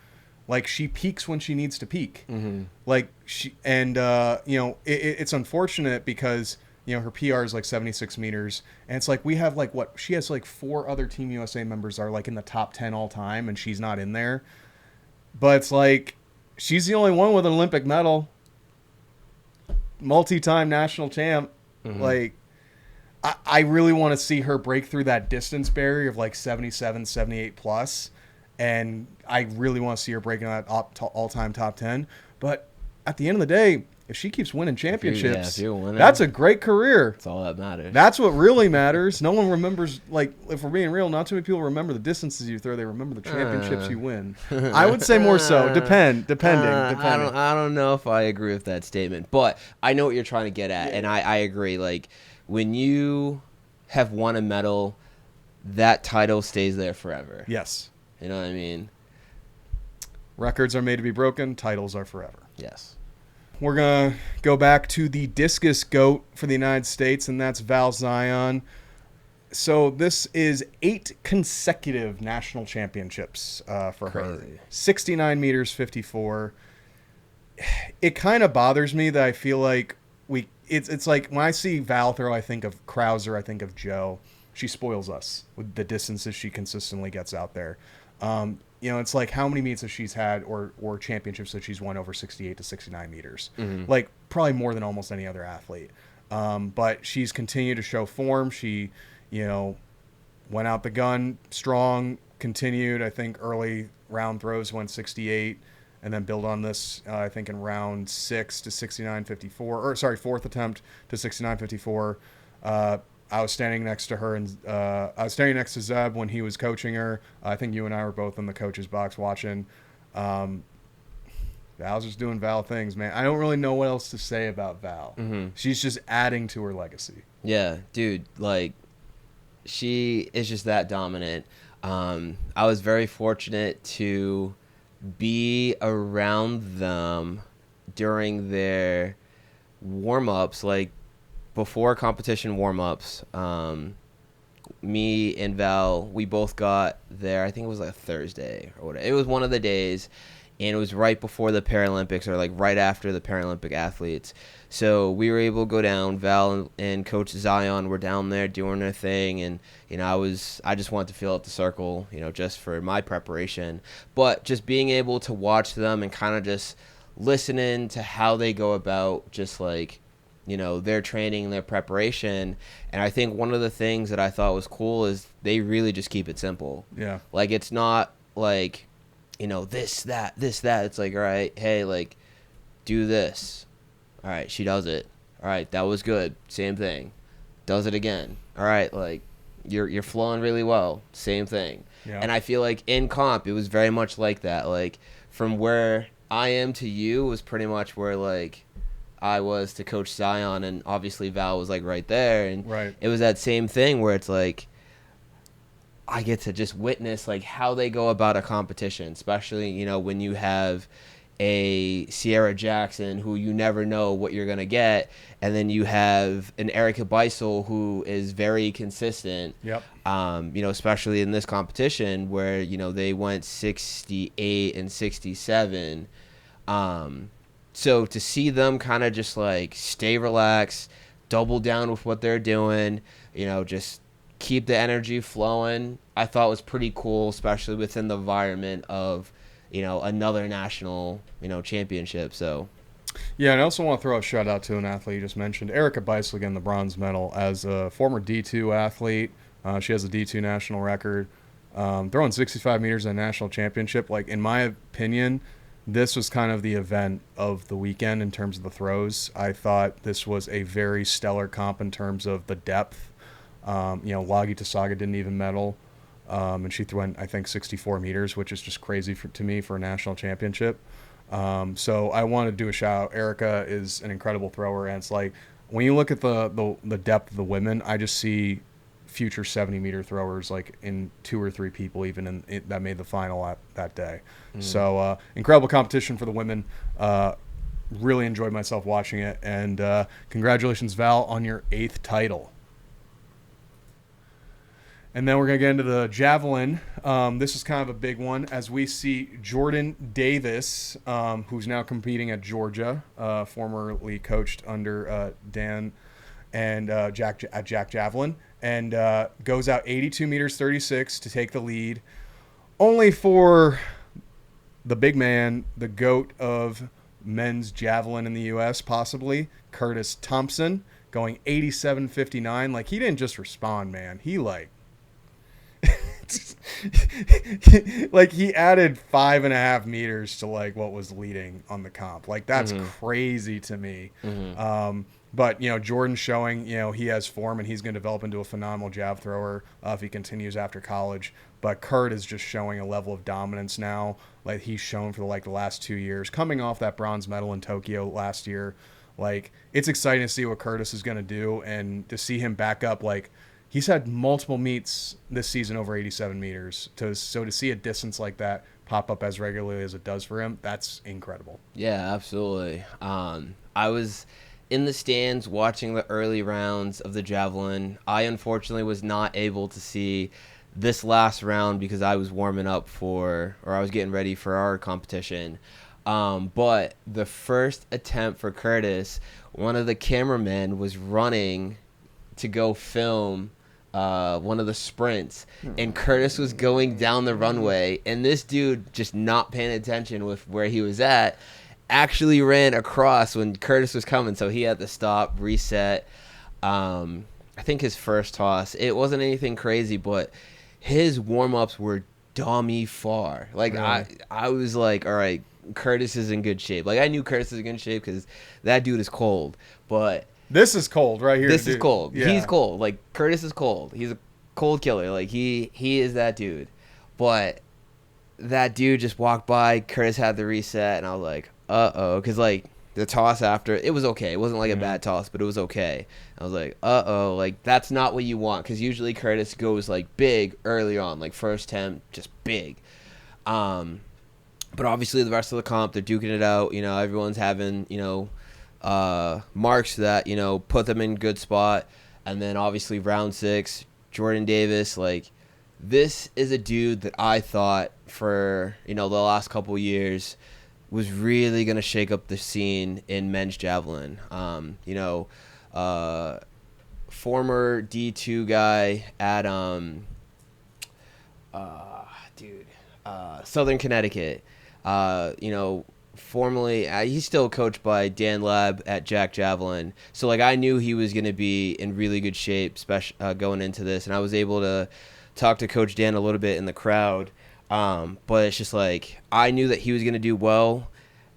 like, she peaks when she needs to peak. Mm-hmm. Like, it's unfortunate because, her PR is like 76 meters, and it's like we have like she has like 4 other Team USA members are like in the top 10 all time, and she's not in there. But it's like she's the only one with an Olympic medal, multi-time national champ. Mm-hmm. Like, I really want to see her break through that distance barrier of like 77, 78 plus. And I really want to see her breaking that all-time top 10. But at the end of the day, if she keeps winning championships, that's a great career. That's all that matters. That's what really matters. No one remembers, like, if we're being real, not too many people remember the distances you throw. They remember the championships you win. I would say more so, depending. I don't know if I agree with that statement. But I know what you're trying to get at, and I agree. Like, when you have won a medal, that title stays there forever. Yes. You know what I mean? Records are made to be broken. Titles are forever. Yes. We're going to go back to the discus GOAT for the United States, and that's Val Zion. So this is 8 consecutive national championships for her. 69 meters, 54. It kind of bothers me that I feel like it's like when I see Val throw, I think of Crouser, I think of Joe. She spoils us with the distances she consistently gets out there. It's like how many meets that she's had or championships that she's won over 68 to 69 meters. Mm-hmm. Like probably more than almost any other athlete. But she's continued to show form. She, went out the gun strong, continued. I think early round throws went 68 and then build on this, I think in round 6 to 69.54, fourth attempt to 69.54. I was standing next to her, and I was standing next to Zeb when he was coaching her. I think you and I were both in the coach's box watching. Val's just doing Val things, man. I don't really know what else to say about Val. She's just adding to her legacy. Yeah, dude, like, she is just that dominant. I was very fortunate to be around them during their warm-ups, like, before competition warm-ups. Me and Val, we both got there. I think it was like a Thursday or whatever. It was one of the days, and it was right before the Paralympics, or like right after the Paralympic athletes. So we were able to go down. Val and Coach Sion were down there doing their thing, and I just wanted to fill out the circle, just for my preparation. But just being able to watch them and kind of just listening to how they go about just like, their training, their preparation. And I think one of the things that I thought was cool is they really just keep it simple. Yeah. Like, it's not like, this, that. It's like, all right, hey, like, do this. All right, she does it. All right, that was good. Same thing. Does it again. All right, like, you're flowing really well. Same thing. Yeah. And I feel like in comp, it was very much like that. Like, from where I am to you was pretty much where, like, I was to Coach Sion, and obviously Val was like right there, and It was that same thing where it's like I get to just witness like how they go about a competition, especially when you have a Sierra Jackson who you never know what you're gonna get, and then you have an Erica Beisel who is very consistent. Yep. Especially in this competition where they went 68 and 67. So to see them kind of just like stay relaxed, double down with what they're doing, just keep the energy flowing, I thought was pretty cool, especially within the environment of, another national, championship. So, yeah, and I also want to throw a shout out to an athlete you just mentioned, Erica Beisel, again, the bronze medal. As a former D2 athlete, she has a D2 national record, throwing 65 meters in a national championship. Like, in my opinion, this was kind of the event of the weekend in terms of the throws. I thought this was a very stellar comp in terms of the depth. Lagi Tasaga didn't even medal, and she went, I think, 64 meters, which is just crazy to me for a national championship. So I want to do a shout out. Erica is an incredible thrower, and it's like when you look at the depth of the women, I just see future 70-meter throwers, like in 2 or 3 people even that made the final that day. So incredible competition for the women. Really enjoyed myself watching it, and congratulations, Val, on your 8th title. And then we're going to get into the javelin. This is kind of a big one as we see Jordan Davis, who's now competing at Georgia, formerly coached under Dan and Jack Javelin, and goes out 82 meters 36 to take the lead, only for the big man, the GOAT of men's javelin in the U.S., possibly, Curtis Thompson, going 87.59. Like, he didn't just respond, man. He, like he added 5.5 meters to, like, what was leading on the comp. Like, that's crazy to me. But, Jordan's showing, he has form, and he's going to develop into a phenomenal jab thrower if he continues after college. But Kurt is just showing a level of dominance now, like he's shown for the last 2 years, coming off that bronze medal in Tokyo last year. Like, it's exciting to see what Curtis is going to do, and to see him back up. Like, he's had multiple meets this season over 87 meters. So to see a distance like that pop up as regularly as it does for him, that's incredible. Yeah, absolutely. I was in the stands watching the early rounds of the javelin. I unfortunately was not able to see this last round because I was warming up I was getting ready for our competition. But the first attempt for Curtis, one of the cameramen was running to go film one of the sprints, and Curtis was going down the runway, and this dude, just not paying attention with where he was at, actually ran across when Curtis was coming, so he had to stop, reset. I think his first toss, it wasn't anything crazy, but his warm-ups were dummy far. Like, really? I was like, all right, Curtis is in good shape. Like, I knew Curtis is in good shape because that dude is cold, but this is cold right here. This is cold. Yeah. He's cold. Like, Curtis is cold. He's a cold killer. Like, he is that dude. But that dude just walked by. Curtis had the reset, and I was like, uh-oh, because, like, the toss after, it was okay. It wasn't, like, a bad toss, but it was okay. I was like, uh-oh, like, that's not what you want, because usually Curtis goes, like, big early on, like, first attempt, just big. But obviously the rest of the comp, they're duking it out. You know, everyone's having, you know, marks that, you know, put them in good spot. And then obviously round 6, Jordan Davis, like, this is a dude that I thought for, you know, the last couple years was really going to shake up the scene in men's javelin. You know, former D2 guy at, Southern Connecticut. You know, formerly, he's still coached by Dan Lab at Jack Javelin. So, like, I knew he was going to be in really good shape going into this. And I was able to talk to Coach Dan a little bit in the crowd. But it's just like, I knew that he was going to do well.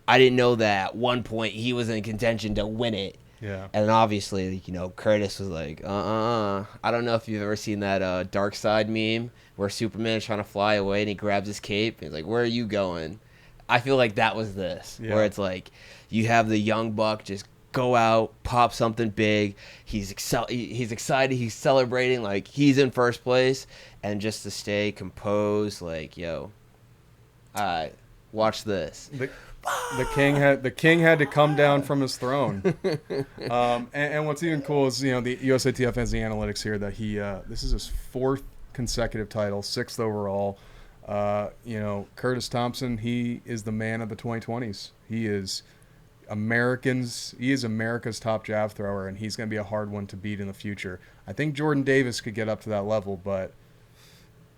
I didn't know that at one point he was in contention to win it. Yeah. And obviously, you know, Curtis was like, I don't know if you've ever seen that Dark Side meme where Superman is trying to fly away and he grabs his cape. And he's like, where are you going? I feel like that was this, where it's like you have the young buck just go out, pop something big. He's excited. He's celebrating like he's in first place. And just to stay composed, like, yo, watch this. The king had to come down from his throne. And what's even cool is, you know, the USATF has the analytics here that he this is his 4th consecutive title, 6th overall. You know, Curtis Thompson, he is the man of the 2020s. He is America's top jav thrower, and he's going to be a hard one to beat in the future. I think Jordan Davis could get up to that level, but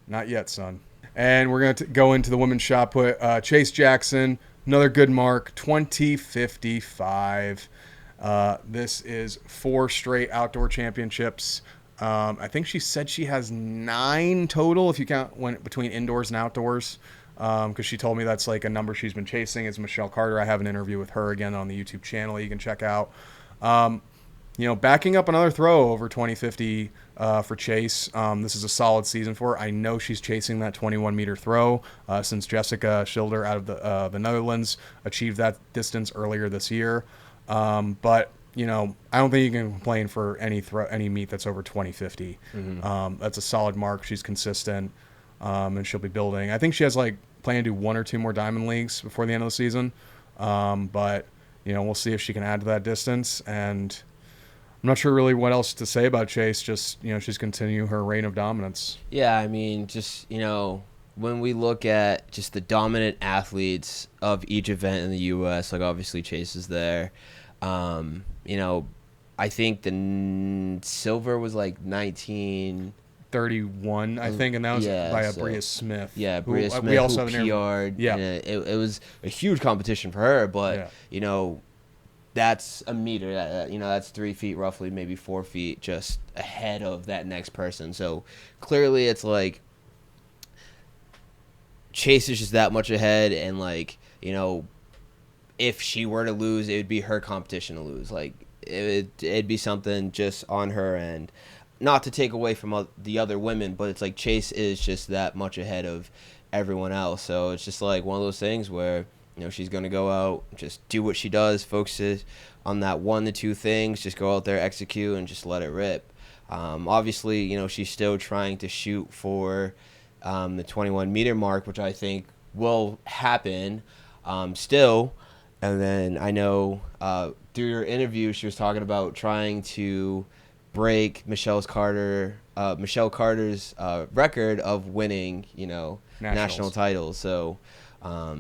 not yet, son. And we're going to go into the women's shot put. Chase Jackson, another good mark, 20.55. This is 4 straight outdoor championships. I think she said she has 9 total if you count between indoors and outdoors, because she told me that's like a number she's been chasing. Is Michelle Carter. I have an interview with her again on the YouTube channel you can check out. You know, backing up another throw over 2050 for Chase. This is a solid season for her. I know she's chasing that 21-meter throw since Jessica Schilder out of the Netherlands achieved that distance earlier this year. But you know, I don't think you can complain for any meet that's over 2050. That's a solid mark. She's consistent, and she'll be building. I think she has like plan to do 1 or 2 more diamond leagues before the end of the season. But you know, we'll see if she can add to that distance. And I'm not sure really what else to say about Chase. Just, you know, she's continue her reign of dominance. Yeah, I mean, just, you know, when we look at just the dominant athletes of each event in the U.S., like obviously Chase is there. You know, I think the silver was like 1931, I think, and that was by Bria Smith. Yeah, Bria Smith, we also who PR'd. Yeah, it was a huge competition for her, but you know, that's a meter. You know, that's 3 feet roughly, maybe 4 feet, just ahead of that next person. So clearly, it's like Chase is just that much ahead, and like, you know, if she were to lose, it would be her competition to lose. Like, it'd be something just on her end. Not to take away from the other women, but it's like Chase is just that much ahead of everyone else. So it's just like one of those things where, you know, she's going to go out, just do what she does, focuses on that 1 to 2 things, just go out there, execute, and just let it rip. Obviously, you know, she's still trying to shoot for the 21-meter mark, which I think will happen still. And then I know through your interview, she was talking about trying to break Michelle Carter's record of winning, you know, national titles. So, I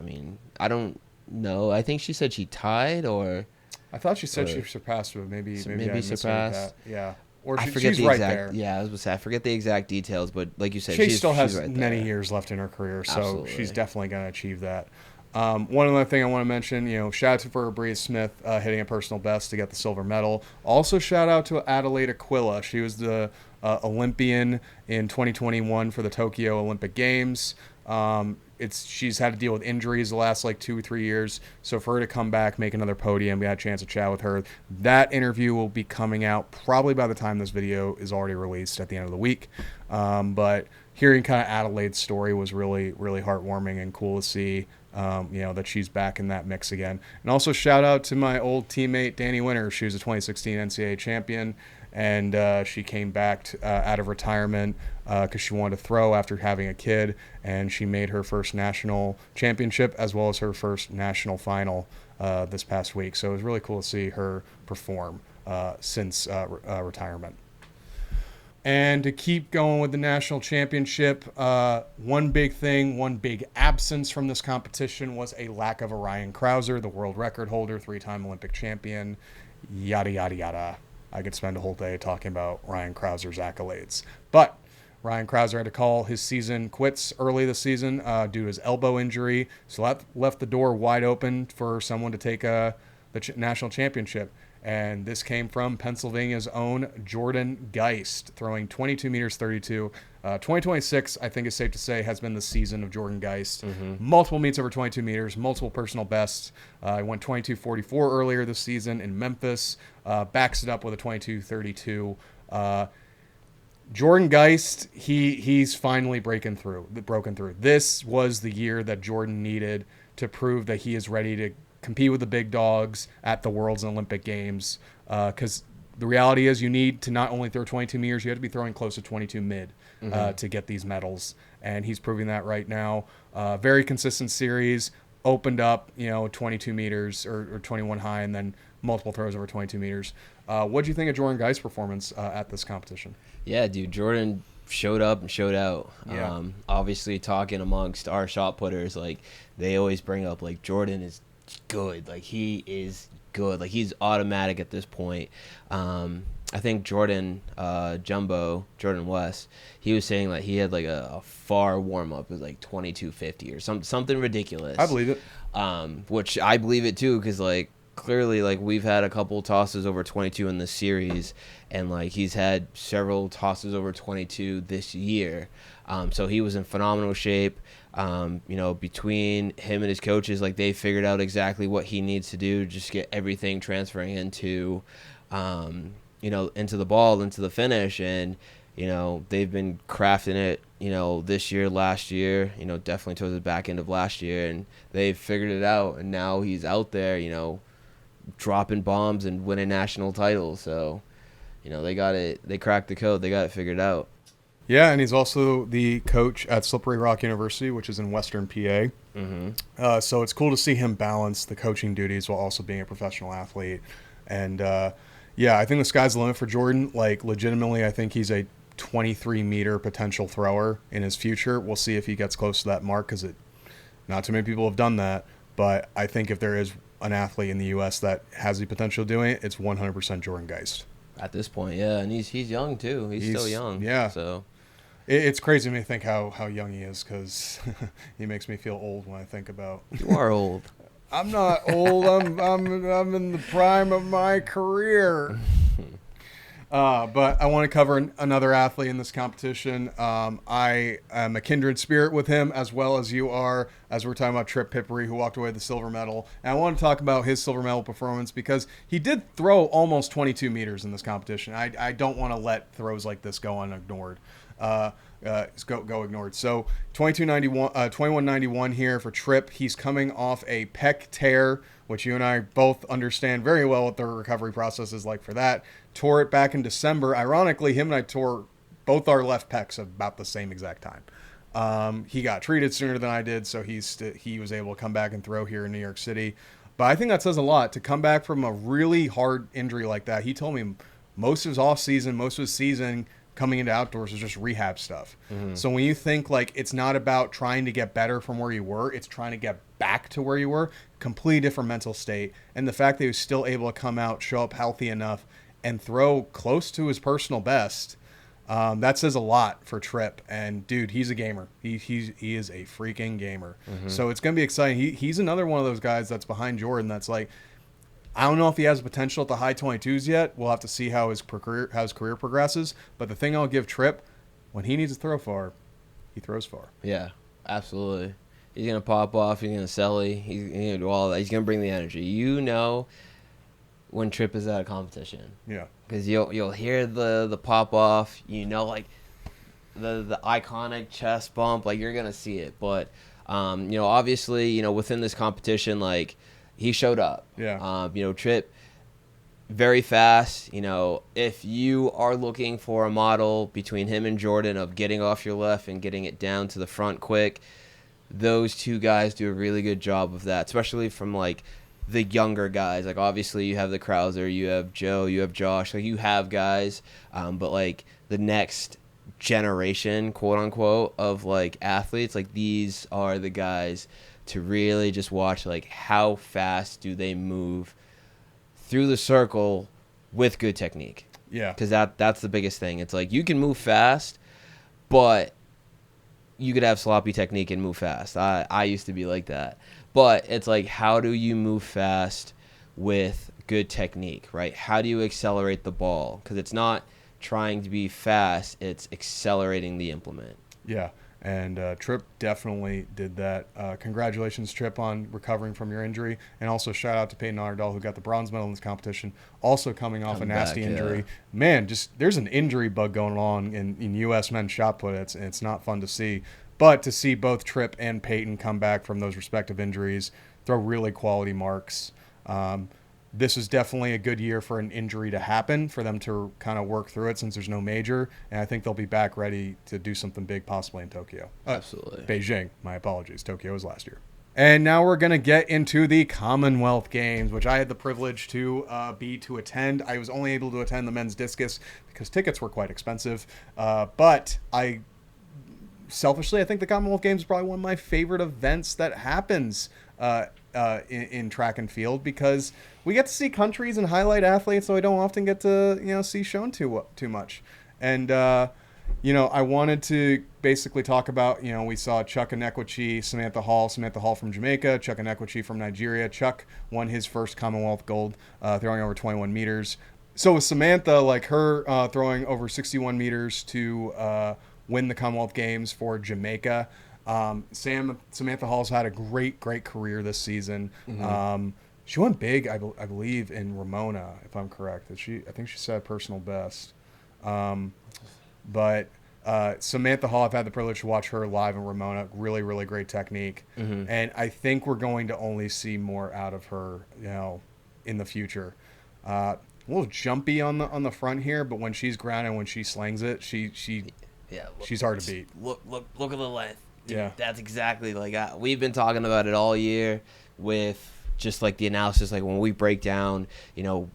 mean, I don't know. I think she said she tied, or I thought she said she surpassed, but maybe I surpassed. That. Yeah. Or I forget she's the right exact, there. Yeah, I was going to say, I forget the exact details, but like you said, she still has right many years left in her career, so Absolutely. She's definitely going to achieve that. One other thing I want to mention, you know, shout out to for Bria Smith hitting a personal best to get the silver medal. Also, shout out to Adelaide Aquila. She was the Olympian in 2021 for the Tokyo Olympic Games. She's had to deal with injuries the last like 2 or 3 years. So for her to come back, make another podium, we had a chance to chat with her. That interview will be coming out probably by the time this video is already released at the end of the week. But hearing kind of Adelaide's story was really, really heartwarming and cool to see. that she's back in that mix again. And also shout out to my old teammate, Danny Winter. She was a 2016 NCAA champion, and she came back out of retirement because she wanted to throw after having a kid, and she made her first national championship as well as her first national final this past week. So it was really cool to see her perform since retirement. And to keep going with the national championship, one big absence from this competition was a lack of Ryan Crouser, the world record holder, 3-time Olympic champion, yada, yada, yada. I could spend a whole day talking about Ryan Crouser's accolades. But Ryan Crouser had to call his season quits early this season due to his elbow injury, so that left the door wide open for someone to take the national championship. And this came from Pennsylvania's own Jordan Geist, throwing 22 meters 32. 2026, I think it's safe to say, has been the season of Jordan Geist. Multiple meets over 22 meters, multiple personal bests. He went 22.44 earlier this season in Memphis. Backs it up with a 22.32. Jordan Geist, he's finally broken through. This was the year that Jordan needed to prove that he is ready to compete with the big dogs at the Worlds and Olympic Games, because the reality is you need to not only throw 22 meters, you have to be throwing close to 22 mid to get these medals, and he's proving that right now. Very consistent series, opened up 22 meters or 21 high, and then multiple throws over 22 meters. What do you think of Jordan Geist's performance at this competition? Yeah, dude, Jordan showed up and showed out. Yeah. Obviously, talking amongst our shot putters, like they always bring up, like Jordan is good. Like he is good. Like he's automatic at this point. I think Jordan West, he was saying like he had like a far warm up. It was like 22.50 or something ridiculous. I believe it. Which I believe it too, because like clearly like we've had a couple tosses over 22 in this series, and like he's had several tosses over 22 this year. So he was in phenomenal shape. Between him and his coaches, like they figured out exactly what he needs to do, just get everything transferring into the ball, into the finish. And, they've been crafting it, this year, last year, definitely towards the back end of last year, and they've figured it out. And now he's out there, dropping bombs and winning national titles. So, they got it. They cracked the code. They got it figured out. Yeah, and he's also the coach at Slippery Rock University, which is in Western PA. So it's cool to see him balance the coaching duties while also being a professional athlete. And, I think the sky's the limit for Jordan. Like, legitimately, I think he's a 23-meter potential thrower in his future. We'll see if he gets close to that mark, because not too many people have done that. But I think if there is an athlete in the U.S. that has the potential of doing it, it's 100% Jordan Geist. At this point, yeah, and he's young, too. He's still young. Yeah. So it's crazy to me to think how young he is, because he makes me feel old when I think about. You are old. I'm not old. I'm in the prime of my career. But I want to cover another athlete in this competition. I am a kindred spirit with him, as well as you are, as we're talking about Trip Piperi, who walked away with the silver medal. And I want to talk about his silver medal performance, because he did throw almost 22 meters in this competition. I don't want to let throws like this go unignored. Go ignored. So 2191 here for Trip. He's coming off a pec tear, which you and I both understand very well what the recovery process is like for that. Tore it back in December. Ironically, him and I tore both our left pecs at about the same exact time. He got treated sooner than I did, so he was able to come back and throw here in New York City. But I think that says a lot to come back from a really hard injury like that. He told me most of his off season, most of his season coming into outdoors is just rehab stuff. So when you think like it's not about trying to get better from where you were, it's trying to get back to where you were, completely different mental state. And the fact that he was still able to come out, show up healthy enough, and throw close to his personal best, that says a lot for Trip. And dude, he's a gamer. He is a freaking gamer. So it's gonna be exciting. He's another one of those guys that's behind Jordan. That's like, I don't know if he has potential at the high 22s yet. We'll have to see how his career progresses. But the thing I'll give Trip, when he needs to throw far, he throws far. Yeah, absolutely. He's going to pop off. He's going to celly. He's going to do all that. He's going to bring the energy. When Trip is at a competition. Yeah. Because you'll hear the pop off. Like the iconic chest bump. Like, you're going to see it. But Obviously, within this competition, like, he showed up. Yeah. Trip, very fast. If you are looking for a model between him and Jordan of getting off your left and getting it down to the front quick, those two guys do a really good job of that, especially from, like, the younger guys. Like, obviously, you have the Crouser, you have Joe, you have Josh. Like, you have guys, but, like, the next generation, quote unquote, of, like, athletes, like, these are the guys to really just watch, like, how fast do they move through the circle with good technique. Yeah. Because that's the biggest thing. It's like, you can move fast, but you could have sloppy technique and move fast. I used to be like that. But it's like, how do you move fast with good technique, right? How do you accelerate the ball? Because it's not trying to be fast, it's accelerating the implement. Yeah, and Tripp definitely did that. Congratulations, Tripp, on recovering from your injury. And also shout out to Peyton Otterdahl, who got the bronze medal in this competition, also coming off a nasty injury. Yeah. Man, there's an injury bug going on in U.S. men's shot put. It's not fun to see. But to see both Tripp and Peyton come back from those respective injuries, throw really quality marks. This is definitely a good year for an injury to happen, for them to kind of work through it since there's no major. And I think they'll be back ready to do something big, possibly in Tokyo. Absolutely. Beijing, my apologies. Tokyo was last year. And now we're going to get into the Commonwealth Games, which I had the privilege to attend. I was only able to attend the men's discus because tickets were quite expensive. But selfishly, I think the Commonwealth Games is probably one of my favorite events that happens in track and field, because we get to see countries and highlight athletes that we don't often get to see shown too much. And I wanted to basically talk about, we saw Chuck Enekwechi, Samantha Hall from Jamaica, Chuck Enekwechi from Nigeria. Chuck won his first Commonwealth gold, throwing over 21 meters. So with Samantha, like her throwing over 61 meters to win the Commonwealth Games for Jamaica. Samantha Hall's had a great career this season. Mm-hmm. She went big, I believe, in Ramona, if I'm correct. I think she set a personal best. But Samantha Hall, I've had the privilege to watch her live in Ramona. Really, really great technique. Mm-hmm. And I think we're going to only see more out of her, in the future. A little jumpy on the front here, but when she's grounded, when she slings it, she's hard to beat. Look at the length. Dude, yeah, that's exactly like we've been talking about it all year with just like the analysis. Like when we break down,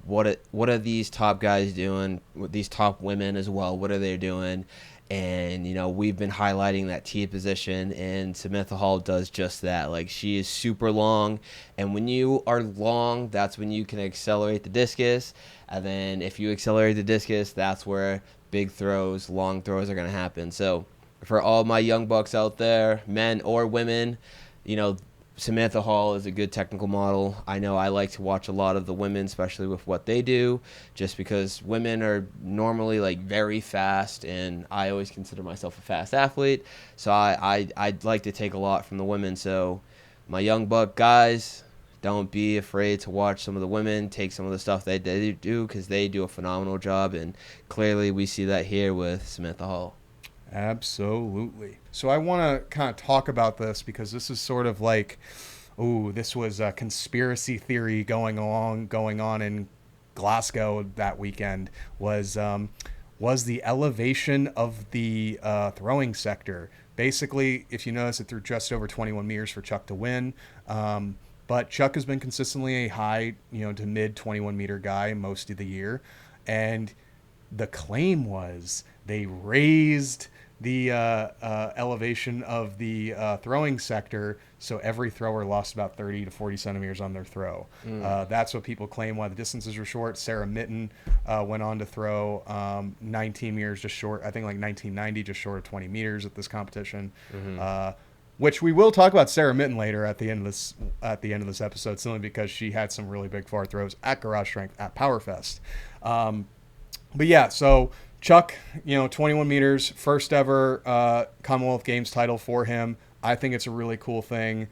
what are these top guys doing? These top women as well. What are they doing? And we've been highlighting that T position, and Samantha Hall does just that. Like, she is super long, and when you are long, that's when you can accelerate the discus. And then if you accelerate the discus, that's where big throws, long throws are going to happen. So for all my young bucks out there, men or women, Samantha Hall is a good technical model. I know I like to watch a lot of the women, especially with what they do, just because women are normally like very fast, and I always consider myself a fast athlete. So I'd like to take a lot from the women. So my young buck guys, don't be afraid to watch some of the women, take some of the stuff they do, because they do a phenomenal job, and clearly we see that here with Samantha Hall. Absolutely. So I want to kind of talk about this, because this is sort of like, this was a conspiracy theory going on in Glasgow that weekend, was the elevation of the throwing sector. Basically, if you notice, it threw just over 21 meters for Chuck to win. But Chuck has been consistently a high, to mid 21 meter guy most of the year. And the claim was they raised the elevation of the throwing sector, so every thrower lost about 30 to 40 centimeters on their throw. That's what people claim why the distances were short. Sarah Mitten went on to throw 19 meters just short, I think like 1990, just short of 20 meters at this competition. Mm-hmm. Which we will talk about Sarah Mitten later at the end of this episode, simply because she had some really big far throws at Garage Strength at PowerFest. But yeah, so Chuck, 21 meters, first ever Commonwealth Games title for him. I think it's a really cool thing.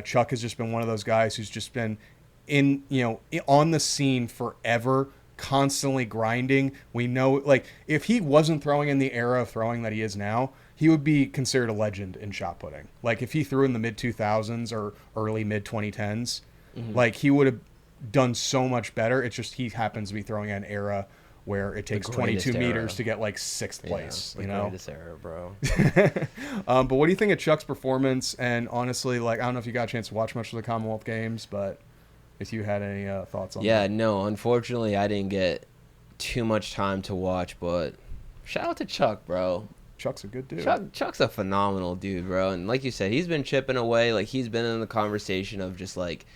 Chuck has just been one of those guys who's just been on the scene forever, constantly grinding. We know, like, if he wasn't throwing in the era of throwing that he is now, he would be considered a legend in shot putting. Like if he threw in the mid 2000s or early mid 2010s, like he would have done so much better. It's just he happens to be throwing at an era where it takes 22 meters to get like sixth place. You know, greatest era, bro. But what do you think of Chuck's performance? And honestly, like I don't know if you got a chance to watch much of the Commonwealth Games, but if you had any thoughts on that. Yeah, no, unfortunately, I didn't get too much time to watch, but shout out to Chuck, bro. Chuck's a good dude. Chuck's a phenomenal dude, bro. And like you said, he's been chipping away. Like he's been in the conversation of just like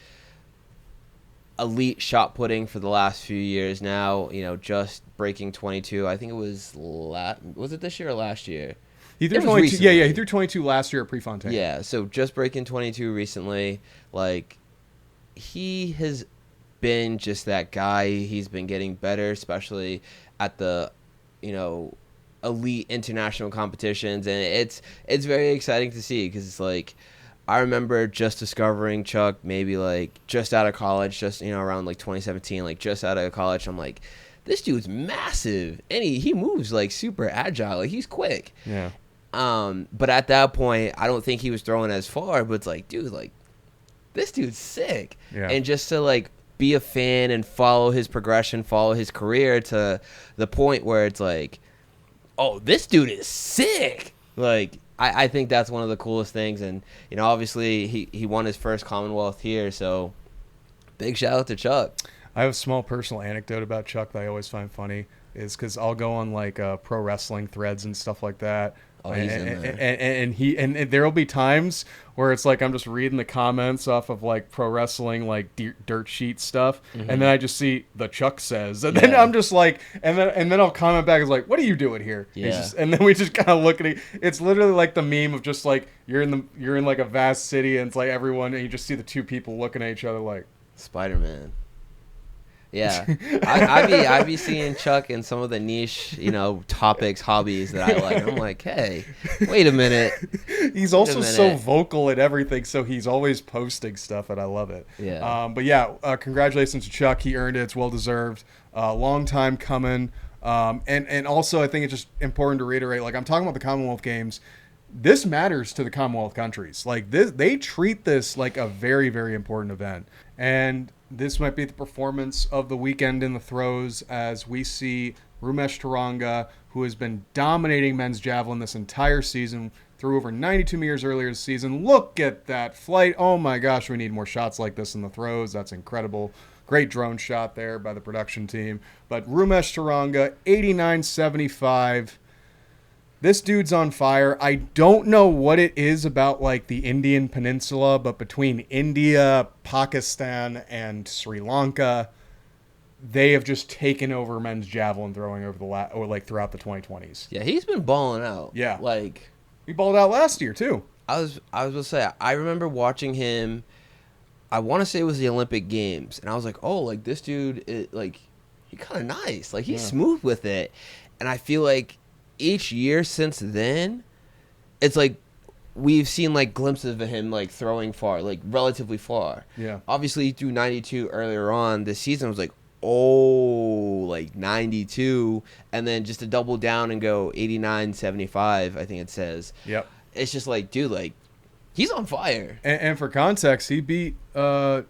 elite shot putting for the last few years now. You know, just breaking 22. I think it was it this year or last year? He threw 22. Yeah, he threw 22 last year at Prefontaine. Yeah, so just breaking 22 recently. Like he has been just that guy. He's been getting better, especially at the, you know, elite international competitions, and it's very exciting to see because it's like I remember just discovering Chuck maybe like just out of college, just, you know, around like 2017, like just out of college. I'm like, this dude's massive and he moves like super agile, like he's quick. Yeah. But at that point, I don't think he was throwing as far, but it's like, dude, like this dude's sick. Yeah. And just to like be a fan and follow his progression, follow his career to the point where it's like, oh, this dude is sick. Like, I think that's one of the coolest things. And, you know, obviously he won his first Commonwealth here. So big shout out to Chuck. I have a small personal anecdote about Chuck that I always find funny is because I'll go on like pro wrestling threads and stuff like that. Oh, he's in there. And there'll be times where it's like I'm just reading the comments off of like pro wrestling like dirt sheet stuff, and then I just see the Chuck says, and then I'm just like, and then I'll comment back as like, what are you doing here? Yeah. And then we just kind of look at it. It's literally like the meme of just like you're in like a vast city and it's like everyone, and you just see the two people looking at each other like Spider-Man. Yeah, I'd be seeing Chuck in some of the niche, you know, topics, hobbies that I like. I'm like, hey, wait a minute. He's also so vocal at everything, so he's always posting stuff, and I love it. Yeah. But yeah, congratulations to Chuck. He earned it. It's well deserved. Long time coming. And also, I think it's just important to reiterate. Like I'm talking about the Commonwealth Games. This matters to the Commonwealth countries. Like this, they treat this like a very, very important event. And this might be the performance of the weekend in the throws as we see Rumesh Tharanga, who has been dominating men's javelin this entire season, threw over 92 meters earlier this season. Look at that flight. Oh my gosh, we need more shots like this in the throws. That's incredible. Great drone shot there by the production team. But Rumesh Tharanga, 89.75. This dude's on fire. I don't know what it is about like the Indian Peninsula, but between India, Pakistan, and Sri Lanka, they have just taken over men's javelin throwing over throughout the 2020s. Yeah, he's been balling out. Yeah, like he balled out last year too. I was gonna say I remember watching him. I want to say it was the Olympic Games, and I was like, oh, like this dude, he's kind of nice. Like he's smooth with it, and I feel like each year since then, it's like we've seen like glimpses of him like throwing far, like relatively far. Yeah. Obviously, he threw 92 earlier on this season. I was like, oh, like 92, and then just to double down and go 89.75. I think it says. Yep. It's just like, dude, like he's on fire. And for context, he beat Neeraj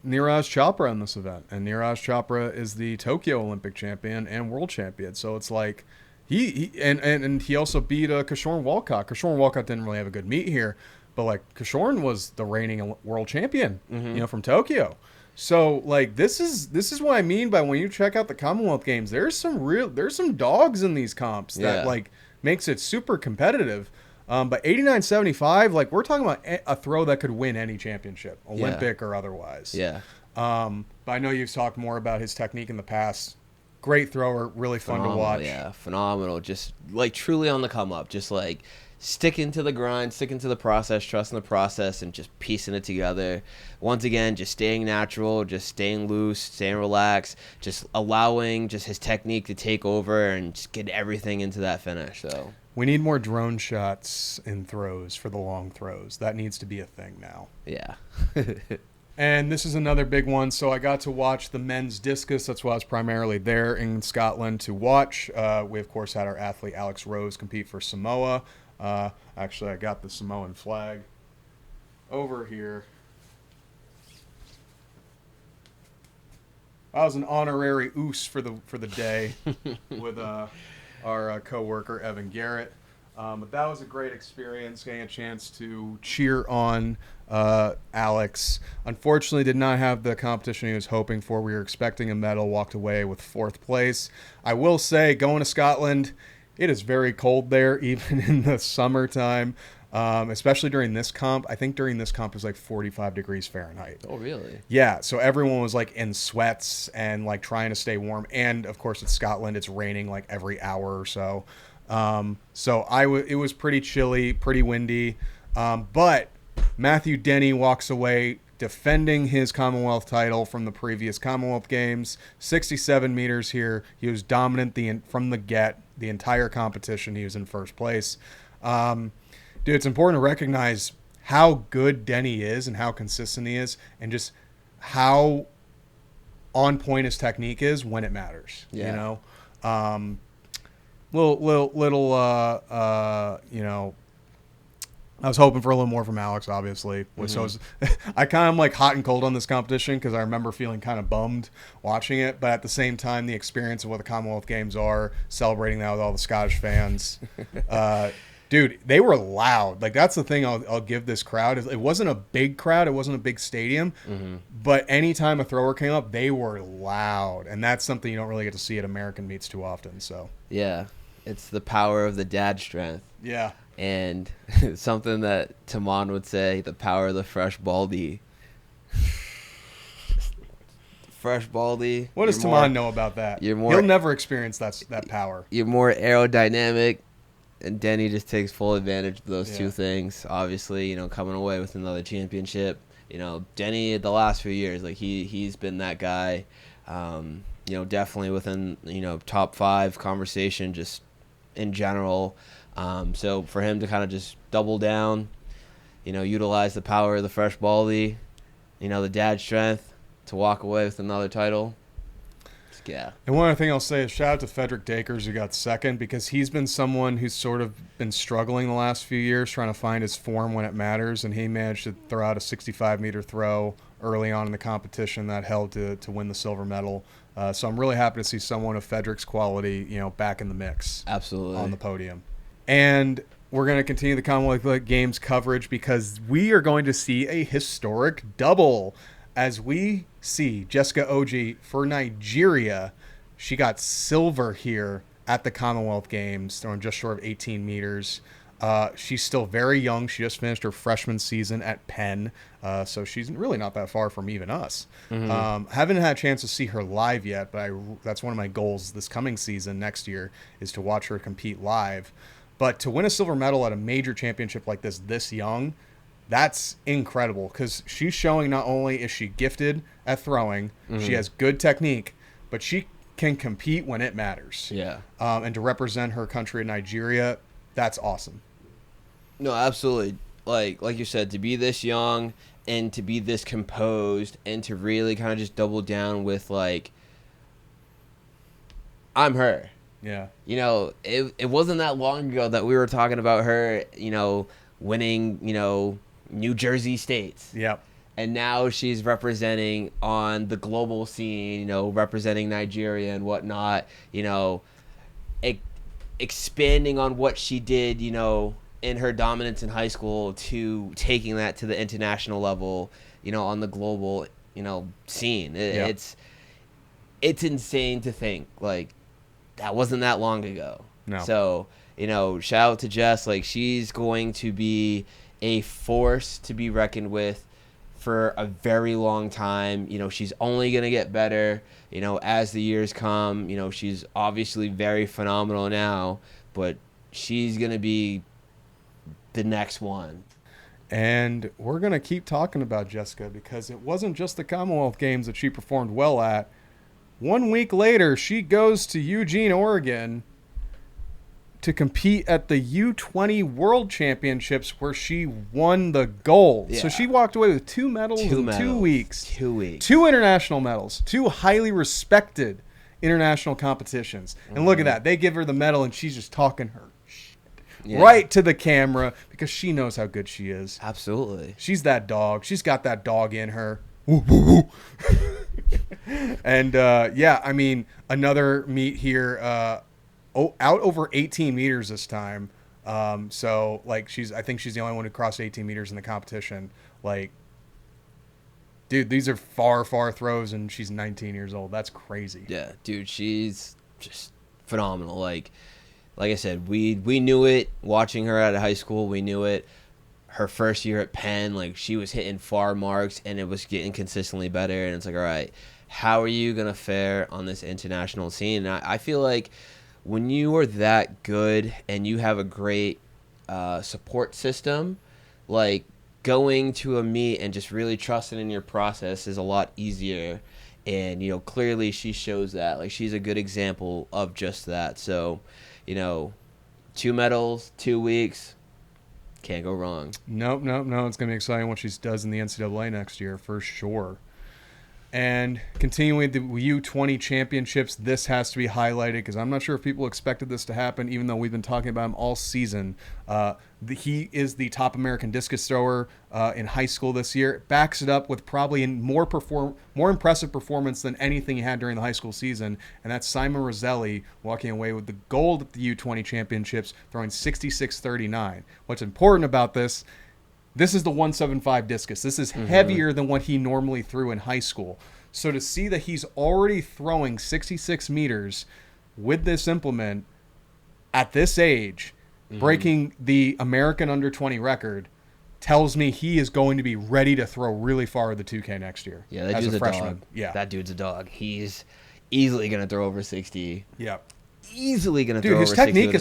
Chopra in this event, and Neeraj Chopra is the Tokyo Olympic champion and world champion. So it's like. He also beat Kishorn Walcott. Kishorn Walcott didn't really have a good meet here, but like Kishorn was the reigning world champion, you know, from Tokyo. So like this is what I mean by when you check out the Commonwealth Games, there's some dogs in these comps that like makes it super competitive. But 89.75, like we're talking about a throw that could win any championship, Olympic or otherwise. Yeah. But I know you've talked more about his technique in the past. Great thrower, really fun to watch. Yeah, phenomenal. Just like truly on the come up. Just like sticking to the grind, sticking to the process, trusting the process, and just piecing it together. Once again, just staying natural, just staying loose, staying relaxed, just allowing just his technique to take over and just get everything into that finish. So we need more drone shots in throws for the long throws. That needs to be a thing now. Yeah. And this is another big one. So I got to watch the men's discus. That's why I was primarily there in Scotland to watch. We, of course, had our athlete Alex Rose compete for Samoa. Actually, I got the Samoan flag over here. I was an honorary oos for the day with our coworker Evan Garrett. But that was a great experience, getting a chance to cheer on Alex. Unfortunately, did not have the competition he was hoping for. We were expecting a medal, walked away with 4th place. I will say, going to Scotland, it is very cold there, even in the summertime, especially during this comp. I think during this comp it was like 45 degrees Fahrenheit. Oh, really? Yeah, so everyone was like in sweats and like trying to stay warm. And of course, it's Scotland. It's raining like every hour or so. It was pretty chilly, pretty windy. But Matthew Denny walks away defending his Commonwealth title from the previous Commonwealth Games. 67 meters here. He was dominant from the entire competition. He was in first place. Dude, it's important to recognize how good Denny is and how consistent he is, and just how on point his technique is when it matters. Yeah. You know, you know, I was hoping for a little more from Alex, obviously. So I kind of am like hot and cold on this competition because I remember feeling kind of bummed watching it. But at the same time, the experience of what the Commonwealth Games are, celebrating that with all the Scottish fans. Dude, they were loud. Like, that's the thing I'll give this crowd. It wasn't a big crowd. It wasn't a big stadium. But anytime a thrower came up, they were loud. And that's something you don't really get to see at American meets too often. So Yeah. It's the power of the dad strength. Yeah. And something that Taman would say, the power of the fresh baldy. Fresh baldy. What does Taman know about that? He'll never experience that power. You're more aerodynamic, and Denny just takes full advantage of those two things. Obviously, you know, coming away with another championship. You know, Denny, the last few years, like he's been that guy. You know, definitely within, you know, top 5 conversation, just in general. So for him to kind of just double down, you know, utilize the power of the fresh baldy, you know, the dad strength to walk away with another title. Yeah. And one other thing I'll say is shout out to Frederick Dakers, who got second, because he's been someone who's sort of been struggling the last few years, trying to find his form when it matters, and he managed to throw out a 65-meter throw early on in the competition that held to win the silver medal. So I'm really happy to see someone of Frederick's quality, you know, back in the mix. Absolutely. On the podium. And we're going to continue the Commonwealth Games coverage because we are going to see a historic double as we see Jessica Oji for Nigeria. She got silver here at the Commonwealth Games, throwing just short of 18 meters. She's still very young. She just finished her freshman season at Penn, so she's really not that far from even us. Haven't had a chance to see her live yet, but that's one of my goals this coming season next year is to watch her compete live. But to win a silver medal at a major championship like this young, that's incredible because she's showing not only is she gifted at throwing, she has good technique, but she can compete when it matters. Yeah. And to represent her country in Nigeria, that's awesome. No, absolutely. Like you said, to be this young and to be this composed and to really kind of just double down with, like, I'm her. Yeah. You know, it wasn't that long ago that we were talking about her, you know, winning, you know, New Jersey states. Yep. And now she's representing on the global scene, you know, representing Nigeria and whatnot, you know, expanding on what she did, you know, in her dominance in high school to taking that to the international level, you know, on the global, you know, scene. It's insane to think, like, that wasn't that long ago. No. So, you know, shout out to Jess. Like, she's going to be a force to be reckoned with for a very long time. You know, she's only going to get better, you know, as the years come. You know, she's obviously very phenomenal now, but she's going to be the next one. And we're going to keep talking about Jessica because it wasn't just the Commonwealth Games that she performed well at. 1 week later, she goes to Eugene, Oregon to compete at the U20 World Championships where she won the gold. Yeah. So she walked away with 2 medals in 2 weeks. 2 weeks. 2 international medals. 2 highly respected international competitions. And look at that. They give her the medal and she's just talking her shit. right to the camera because she knows how good she is. Absolutely. She's that dog. She's got that dog in her. And I mean, another meet here, out over 18 meters this time. So like I think she's the only one who crossed 18 meters in the competition. Like, dude, these are far throws, and she's 19 years old. That's crazy. Yeah, dude, she's just phenomenal. Like I said, we knew it watching her at high school. We knew it. Her first year at Penn, like, she was hitting far marks, and it was getting consistently better. And it's like, all right, how are you going to fare on this international scene? And I feel like when you are that good and you have a great support system, like, going to a meet and just really trusting in your process is a lot easier. And, you know, clearly she shows that. Like, she's a good example of just that. So, you know, 2 medals, 2 weeks. Can't go wrong. Nope. It's going to be exciting what she does in the NCAA next year for sure. And continuing the U20 Championships, this has to be highlighted because I'm not sure if people expected this to happen, even though we've been talking about him all season. He is the top American discus thrower in high school this year. Backs it up with probably a more impressive performance than anything he had during the high school season, and that's Simon Rosselli walking away with the gold at the U20 Championships, throwing 66.39. What's important about this is the 175 discus. This is heavier than what he normally threw in high school. So to see that he's already throwing 66 meters with this implement at this age, breaking the American under 20 record, tells me he is going to be ready to throw really far at the 2K next year. Yeah, that dude's a dog. Yeah, that dude's a dog. He's easily going to throw over 60. Yeah. Easily going to throw over 60. Dude, his technique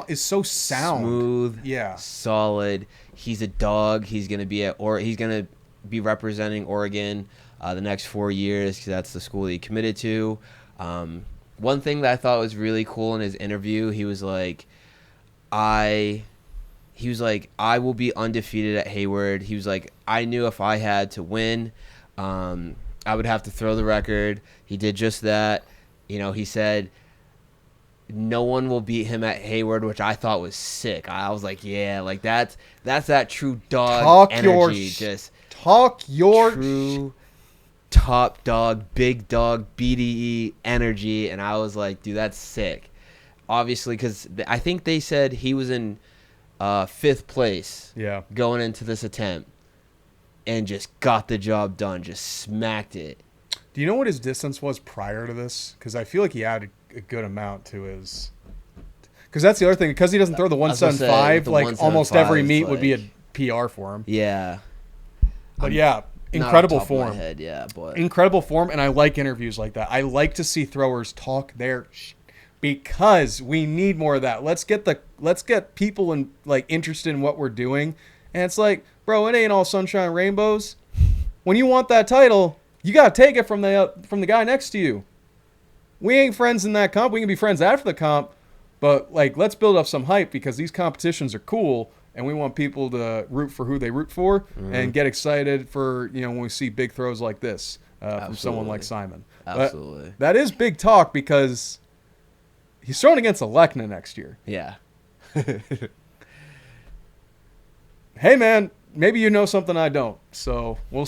is so sound. Smooth. Yeah. Solid. He's a dog. He's going to be representing Oregon the next 4 years because that's the school he committed to. One thing that I thought was really cool in his interview, he was like, I will be undefeated at Hayward. He was like, I knew if I had to win, I would have to throw the record. He did just that. You know, he said no one will beat him at Hayward, which I thought was sick. I was like, yeah, like that's that true dog energy. True top dog, big dog, BDE energy. And I was like, dude, that's sick. Obviously, because I think they said he was in 5th place going into this attempt and just got the job done, just smacked it. Do you know what his distance was prior to this? Because I feel like he added a good amount to his... Because that's the other thing. Because he doesn't throw the 175, like almost every meet would be a PR for him. Yeah. But yeah, incredible form. But incredible form, and I like interviews like that. I like to see throwers talk their because we need more of that. Let's get people interested in what we're doing. And it's like, bro, it ain't all sunshine and rainbows. When you want that title, you gotta take it from the guy next to you. We ain't friends in that comp. We can be friends after the comp, but let's build up some hype because these competitions are cool, and we want people to root for who they root for and get excited for when we see big throws like this from someone like Simon. Absolutely, but that is big talk because he's throwing against Alekna next year. Yeah. Hey man, maybe you know something I don't. So we'll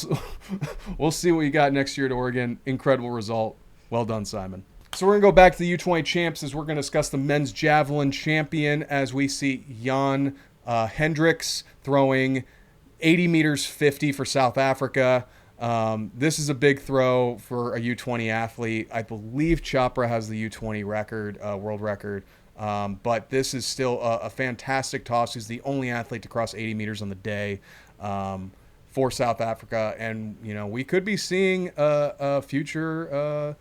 see what you got next year at Oregon. Incredible result. Well done, Simon. So we're going to go back to the U20 champs as we're going to discuss the men's javelin champion as we see Jan-Hendrik throwing 80 meters 50 for South Africa. This is a big throw for a U20 athlete. I believe Chopra has the U20 record, world record. But this is still a fantastic toss. He's the only athlete to cross 80 meters on the day for South Africa. And, we could be seeing a future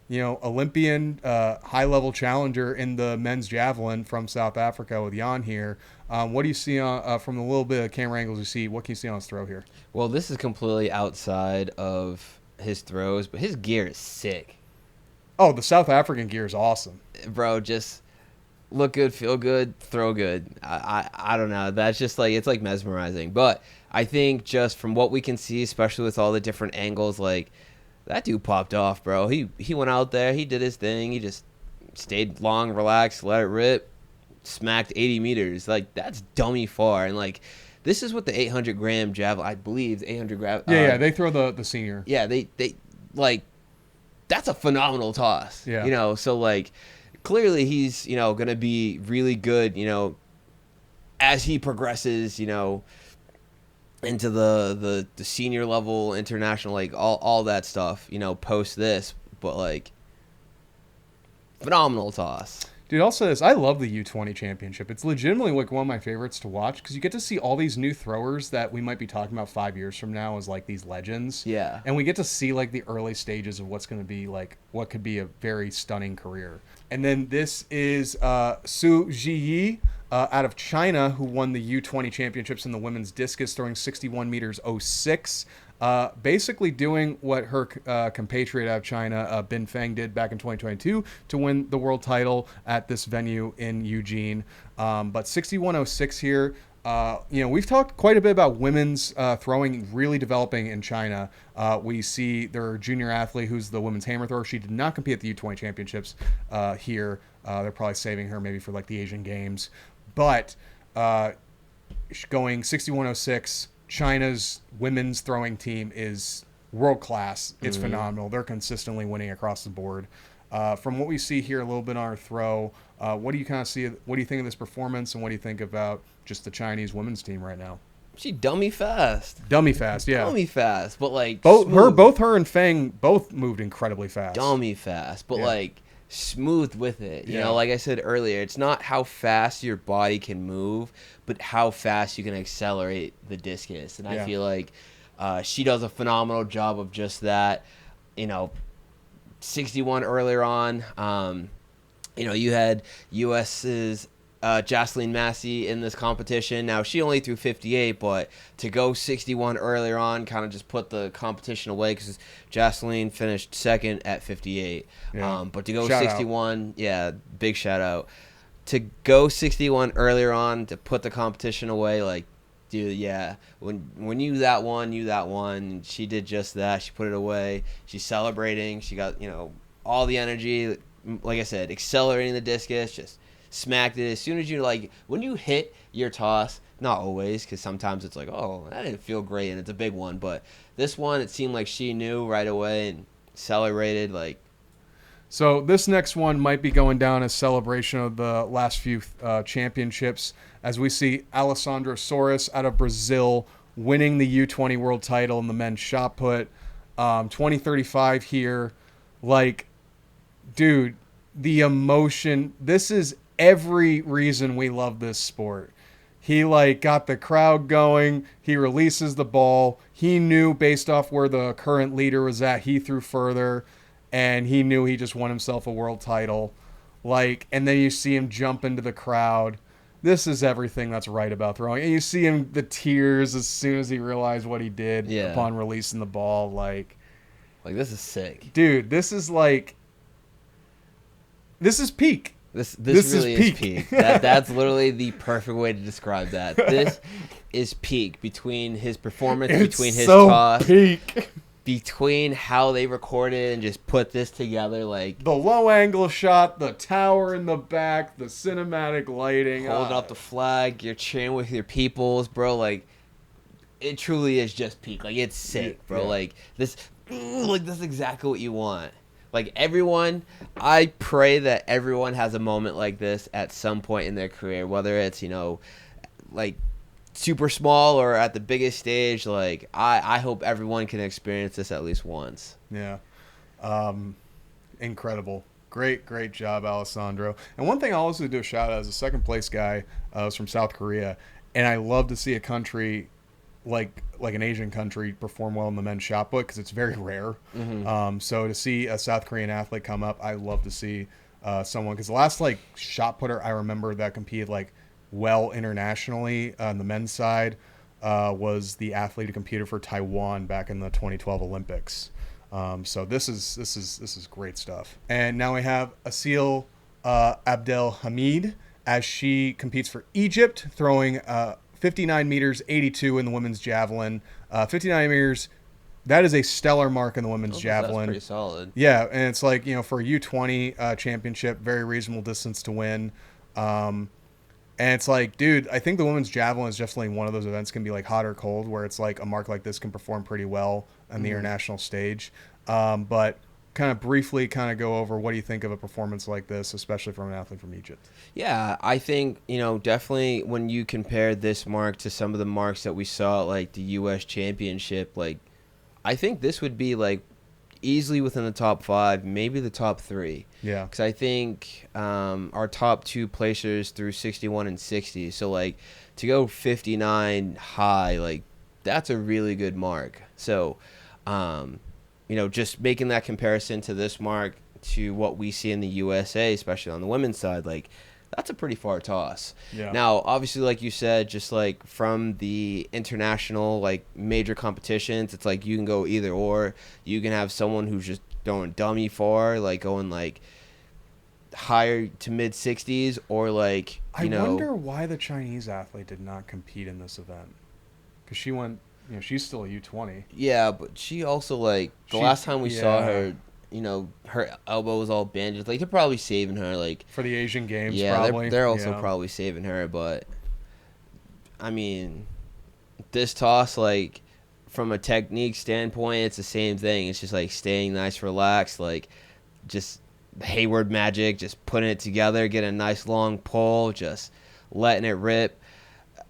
Olympian high-level challenger in the men's javelin from South Africa with Jan here. What do you see from the little bit of camera angles you see? What can you see on his throw here? Well, this is completely outside of his throws, but his gear is sick. Oh, the South African gear is awesome. Bro, just look good, feel good, throw good. I don't know. That's just it's mesmerizing. But I think just from what we can see, especially with all the different angles, that dude popped off, bro. He went out there, he did his thing, he just stayed long, relaxed, let it rip, smacked 80 meters. Like, that's dummy far. And, like, this is what the 800-gram javelin, I believe, the 800-gram. Yeah, they throw the senior. Yeah, they like, that's a phenomenal toss. Yeah. You know, so, like, clearly he's, you know, going to be really good, you know, as he progresses, you know, into the senior level, international, like, all that stuff, you know, post this. But, like, phenomenal toss. Dude, I'll say this. I love the U20 Championship. It's legitimately like one of my favorites to watch because you get to see all these new throwers that we might be talking about 5 years from now as like these legends. Yeah. And we get to see like the early stages of what's going to be like what could be a very stunning career. And then this is Su Jiyi out of China, who won the U20 Championships in the women's discus, throwing 61 meters 06. Basically doing what her compatriot out of China, Bin Feng, did back in 2022 to win the world title at this venue in Eugene. But 61.06 here. You know, we've talked quite a bit about women's throwing really developing in China. We see their junior athlete, who's the women's hammer thrower. She did not compete at the U20 Championships here. They're probably saving her maybe for like the Asian Games. But going 61.06. China's women's throwing team is world class. It's phenomenal. They're consistently winning across the board. From what we see here, a little bit on our throw, what do you kind of see? What do you think of this performance, and what do you think about just the Chinese women's team right now? She dummy fast. Dummy fast, yeah. Dummy fast, but like both her and Feng both moved incredibly fast. Dummy fast, but like smooth with it. You Yeah. know, like I said earlier, it's not how fast your body can move, but how fast you can accelerate the discus. And I feel like she does a phenomenal job of just that. You know, 61 earlier on. You know, you had US's Jocelyn Massey in this competition. Now, she only threw 58, but to go 61 earlier on kind of just put the competition away because Jocelyn finished second at 58. Yeah. But to go Shout 61, big shout out. To go 61 earlier on to put the competition away, like, dude, when you that one, she did just that. She put it away. She's celebrating. She got, you know, all the energy. Like I said, accelerating the discus, just smacked it. As soon as you, like, when you hit your toss, not always, because sometimes it's like, oh, that didn't feel great, and it's a big one. But this one, it seemed like she knew right away and celebrated, like. So this next one might be going down as celebration of the last few championships, as we see Alessandro Soares out of Brazil winning the U20 world title in the men's shot put. 2035 here. Like, dude, the emotion. This is every reason we love this sport. He, like, got the crowd going. He releases the ball. He knew based off where the current leader was at, he threw further. And he knew he just won himself a world title. Like, and then you see him jump into the crowd. This is everything that's right about throwing. And you see him, the tears as soon as he realized what he did upon releasing the ball. Like, this is sick. Dude, this is like, this is peak. This really is peak. That's literally the perfect way to describe that. This is peak between his performance, between his toss. Peak. Between how they recorded and just put this together, like the low angle shot, the tower in the back, the cinematic lighting, holding up the flag, you're cheering with your peoples, bro. Like, it truly is just peak. Like, it's sick, bro. Yeah. Like this is exactly what you want. Like, everyone, I pray that everyone has a moment like this at some point in their career, whether it's, you know, like, super small or at the biggest stage. Like, I hope everyone can experience this at least once. Yeah. Incredible. Great job, Alessandro. And one thing I'll also do a shout out as a second place guy was from South Korea, and I love to see a country like an Asian country perform well in the men's shot put because it's very rare. Mm-hmm. So to see a South Korean athlete come up, I love to see someone, because the last like shot putter I remember that competed like well internationally on the men's side was the athlete who competed for Taiwan back in the 2012 Olympics. So this is great stuff. And now we have Asil Abdelhamid as she competes for Egypt, throwing 59 meters 82 in the women's javelin. 59 meters, that is a stellar mark in the women's javelin. That's pretty solid. Yeah, and it's like, you know, for a U20 championship, very reasonable distance to win. And it's like, dude, I think the women's javelin is definitely one of those events can be like hot or cold, where it's like a mark like this can perform pretty well on the international stage. But kind of briefly kind of go over what do you think of a performance like this, especially from an athlete from Egypt? Yeah, I think, definitely when you compare this mark to some of the marks that we saw at like the US Championship, like I think this would be like easily within the top 5, maybe the top 3. Yeah. Because I think our top 2 placers through 61 and 60. So, like, to go 59 high, like, that's a really good mark. So, just making that comparison to this mark to what we see in the USA, especially on the women's side, like, that's a pretty far toss. Yeah. Now, obviously, like you said, just like from the international, like major competitions, it's like you can go either or. You can have someone who's just throwing dummy far, like going like higher to mid 60s, or like, I wonder why the Chinese athlete did not compete in this event. Because she went, she's still a U20. Yeah, but she also, like, the last time we saw her, her elbow was all bandaged. Like, they're probably saving her, like... For the Asian Games, yeah, probably. They're also probably saving her, but... I mean, this toss, like, from a technique standpoint, it's the same thing. It's just, like, staying nice, relaxed, like, just Hayward magic, just putting it together, getting a nice long pull, just letting it rip.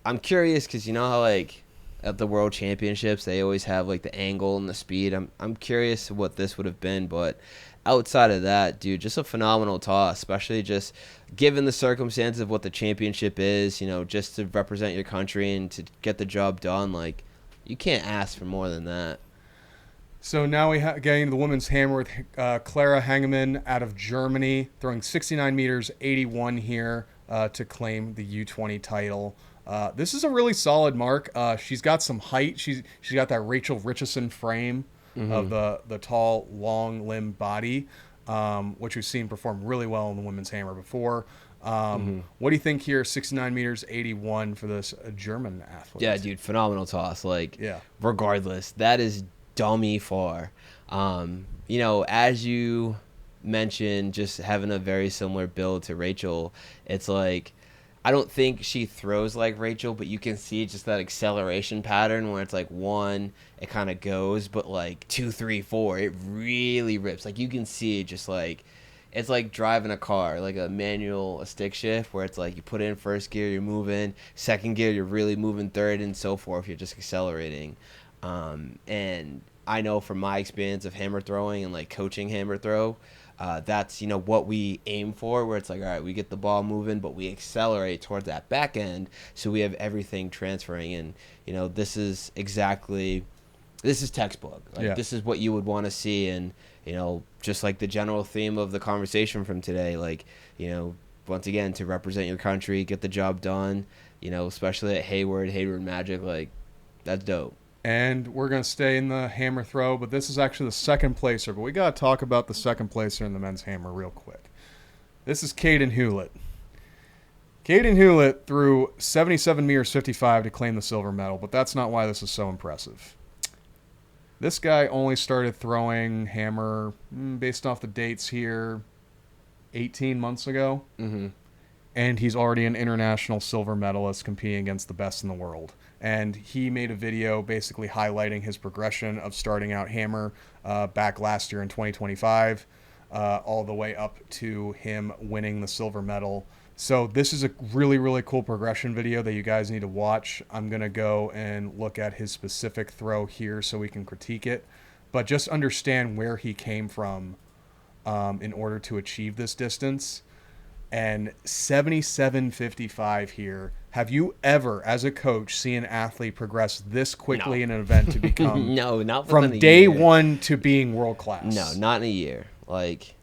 I'm curious, because you know how, like... at the World Championships, they always have like the angle and the speed. I'm curious what this would have been, but outside of that, dude, just a phenomenal toss, especially just given the circumstances of what the championship is, just to represent your country and to get the job done. Like, you can't ask for more than that. So now we getting the women's hammer with Clara Hangemann out of Germany, throwing 69 meters, 81 here to claim the U20 title. This is a really solid mark. She's got some height. She's got that Rachel Richardson frame of the tall, long limb body, which we've seen perform really well in the women's hammer before. What do you think here? 69 meters, 81 for this German athlete. Yeah, dude, phenomenal toss. Like, yeah. Regardless, that is dummy far. As you mentioned, just having a very similar build to Rachel, it's like, I don't think she throws like Rachel, but you can see just that acceleration pattern where it's like 1, it kind of goes, but like 2, 3, 4, it really rips. Like you can see just like, it's like driving a car, like a stick shift, where it's like you put in first gear, you're moving, second gear, you're really moving, third, and so forth, you're just accelerating. And I know from my experience of hammer throwing and like coaching hammer throw, that's, what we aim for, where it's like, all right, we get the ball moving, but we accelerate towards that back end so we have everything transferring. And, this is textbook. Like, This is what you would want to see. And, just like the general theme of the conversation from today, like, once again, to represent your country, get the job done, especially at Hayward Magic, like, that's dope. And we're going to stay in the hammer throw, but this is actually the second placer. But we got to talk about the second placer in the men's hammer real quick. This is Caden Hewlett. Caden Hewlett threw 77 meters 55 to claim the silver medal, but that's not why this is so impressive. This guy only started throwing hammer, based off the dates here, 18 months ago. Mm-hmm. And he's already an international silver medalist competing against the best in the world. And he made a video basically highlighting his progression of starting out hammer back last year in 2025, all the way up to him winning the silver medal. So this is a really, really cool progression video that you guys need to watch. I'm going to go and look at his specific throw here so we can critique it. But just understand where he came from in order to achieve this distance. And 77.55 here. Have you ever, as a coach, seen an athlete progress this quickly in an event to become no, not from day one to being world class? No, not in a year. Like,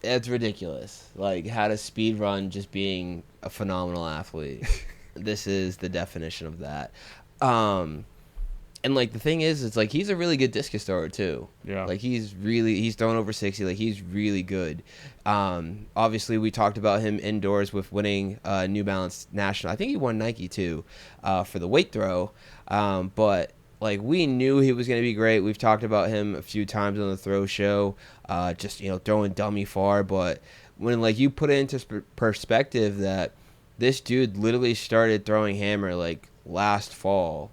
it's ridiculous. Like, had a speed run just being a phenomenal athlete. This is the definition of that. And, like, the thing is, it's like he's a really good discus thrower, too. Yeah. Like, he's thrown over 60. Like, he's really good. Obviously, we talked about him indoors with winning New Balance National. I think he won Nike, too, for the weight throw. But, like, we knew he was going to be great. We've talked about him a few times on the throw show, just, throwing dummy far. But when, like, you put it into perspective that, this dude literally started throwing hammer like last fall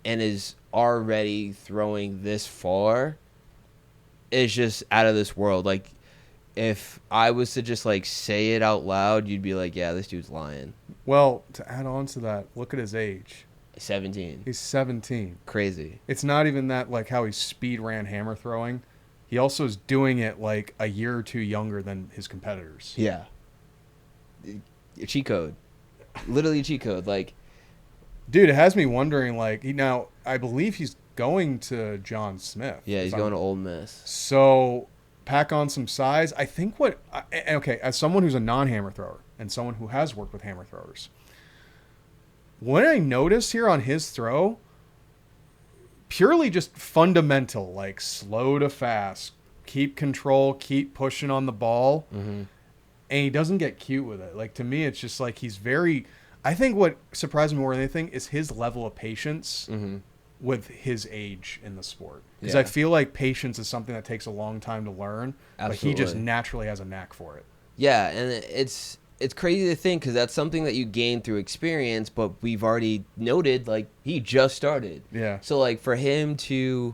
and is already throwing this far is just out of this world. Like, if I was to just like say it out loud, you'd be like, yeah, this dude's lying. Well, to add on to that, look at his age. 17. He's 17. Crazy. It's not even that like how he speed ran hammer throwing. He also is doing it like a year or two younger than his competitors. Yeah. A cheat code. Literally a cheat code. Like, dude, it has me wondering, like, now, I believe he's going to John Smith. yeah, he's going to Ole Miss. So, pack on some size. I think okay, as someone who's a non-hammer thrower and someone who has worked with hammer throwers, what I noticed here on his throw, purely just fundamental, like slow to fast, keep control, keep pushing on the ball, and he doesn't get cute with it. Like, to me, it's just like he's very... I think what surprised me more than anything is his level of patience with his age in the sport. Because I feel like patience is something that takes a long time to learn, but he just naturally has a knack for it. Yeah, and it's crazy to think because that's something that you gain through experience, but we've already noted, like, he just started. Yeah. So, like, for him to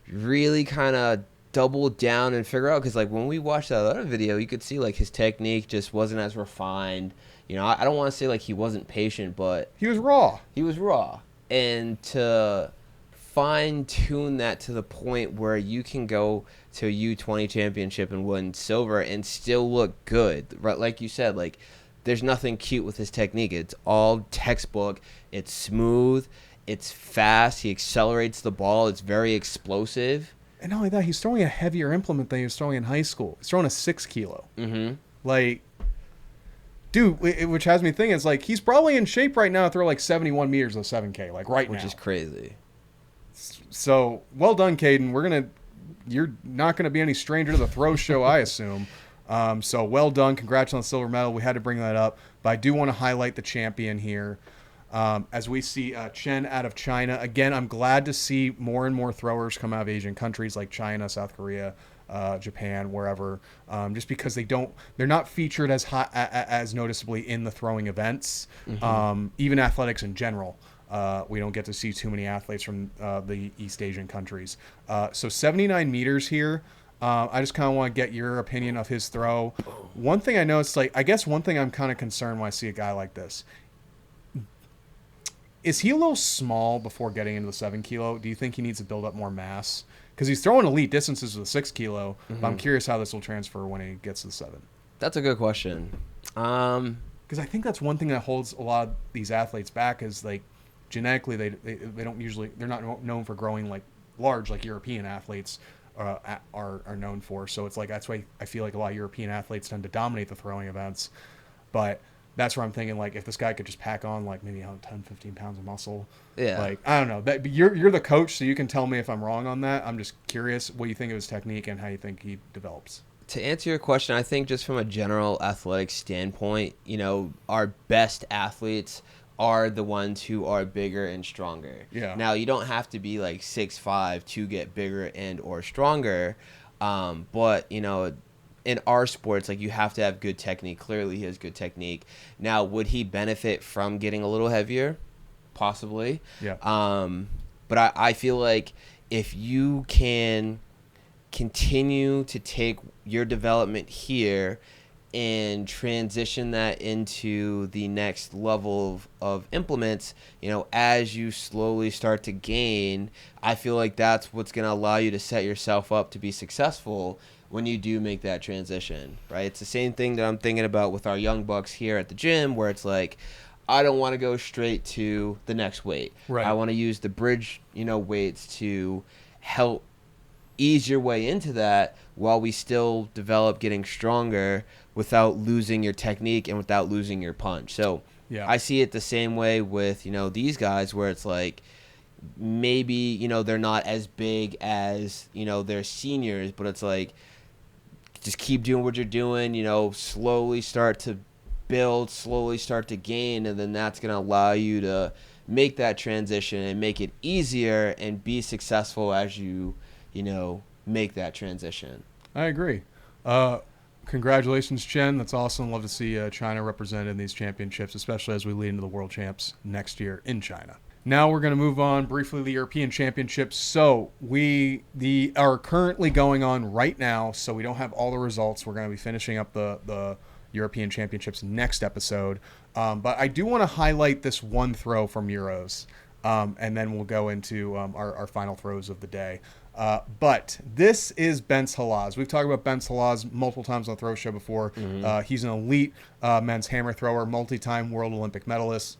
really kind of double down and figure out, because, like, when we watched that other video, you could see, like, his technique just wasn't as refined. You know, I don't want to say, like, he wasn't patient, but... He was raw. He was raw. And to fine-tune that to the point where you can go to a U20 championship and win silver and still look good. Right? Like you said, like, there's nothing cute with his technique. It's all textbook. It's smooth. It's fast. He accelerates the ball. It's very explosive. And not only that, he's throwing a heavier implement than he was throwing in high school. He's throwing a 6 kilo. Like... Dude, which has me thinking, it's like, he's probably in shape right now to throw like 71 meters of 7K, like right now. Which is crazy. So, well done, Caden. You're not going to be any stranger to the throw show, I assume. So, well done. Congrats on the silver medal. We had to bring that up. But I do want to highlight the champion here. As we see Chen out of China. Again, I'm glad to see more and more throwers come out of Asian countries like China, South Korea, Japan, wherever, just because they're not featured as high, as noticeably in the throwing events. Even athletics in general, we don't get to see too many athletes from the East Asian countries. So 79 meters here. I just kind of want to get your opinion of his throw. One thing I know, it's like, I guess one thing I'm kind of concerned when I see a guy like this. Is he a little small before getting into the 7 kilo? Do you think he needs to build up more mass? Because he's throwing elite distances with a 6 kilo, but I'm curious how this will transfer when he gets to the 7. That's a good question. Because I think that's one thing that holds a lot of these athletes back is, like, genetically they don't usually, they're not known for growing like large like European athletes are known for. So it's like, that's why I feel like a lot of European athletes tend to dominate the throwing events. But that's where I'm thinking, like, if this guy could just pack on, like, maybe 10, 15 pounds of muscle. Yeah. Like, I don't know. But you're the coach, so you can tell me if I'm wrong on that. I'm just curious what you think of his technique and how you think he develops. To answer your question, I think just from a general athletic standpoint, you know, our best athletes are the ones who are bigger and stronger. Yeah. Now, you don't have to be, like, 6'5" to get bigger and or stronger. But, you know, in our sports, like, you have to have good technique. Clearly, he has good technique. Now, would he benefit from getting a little heavier? Possibly. Yeah. But I feel like if you can continue to take your development here and transition that into the next level of implements, you know, as you slowly start to gain, I feel like that's what's going to allow you to set yourself up to be successful when you do make that transition, right? It's the same thing that I'm thinking about with our young bucks here at the gym, where it's like, I don't want to go straight to the next weight. Right. I want to use the bridge, you know, weights to help ease your way into that while we still develop getting stronger without losing your technique and without losing your punch. So yeah. I see it the same way with, you know, these guys, where it's like, maybe, you know, they're not as big as, you know, their seniors, but it's like, just keep doing what you're doing, you know, slowly start to build, slowly start to gain, and then that's going to allow you to make that transition and make it easier and be successful as you know, make that transition. I agree. Congratulations, Chen. That's awesome. Love to see China represented in these championships, especially as we lead into the World Champs next year in China. Now we're going to move on briefly to the European Championships. So we are currently going on right now, so we don't have all the results. We're going to be finishing up the European Championships next episode. But I do want to highlight this one throw from Euros, and then we'll go into our final throws of the day. But this is Bence Halaz. We've talked about Bence Halaz multiple times on the Throw Show before. Mm-hmm. He's an elite men's hammer thrower, multi-time world Olympic medalist.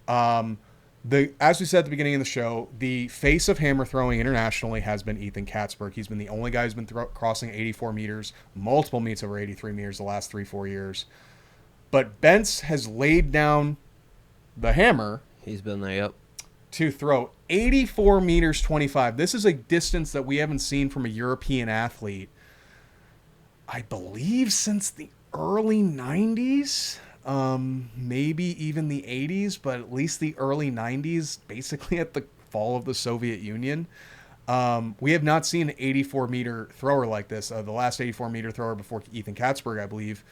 As we said at the beginning of the show, the face of hammer throwing internationally has been Ethan Katzberg. He's been the only guy who's been crossing 84 meters, multiple meets over 83 meters the last 3-4 years. But Bence has laid down the hammer. He's been there, yep. To throw 84 meters 25. This is a distance that we haven't seen from a European athlete, I believe, since the early 90s. Maybe even the 80s, but at least the early 90s, basically at the fall of the Soviet Union. We have not seen an 84-meter thrower like this. The last 84-meter thrower before Ethan Katzberg, I believe.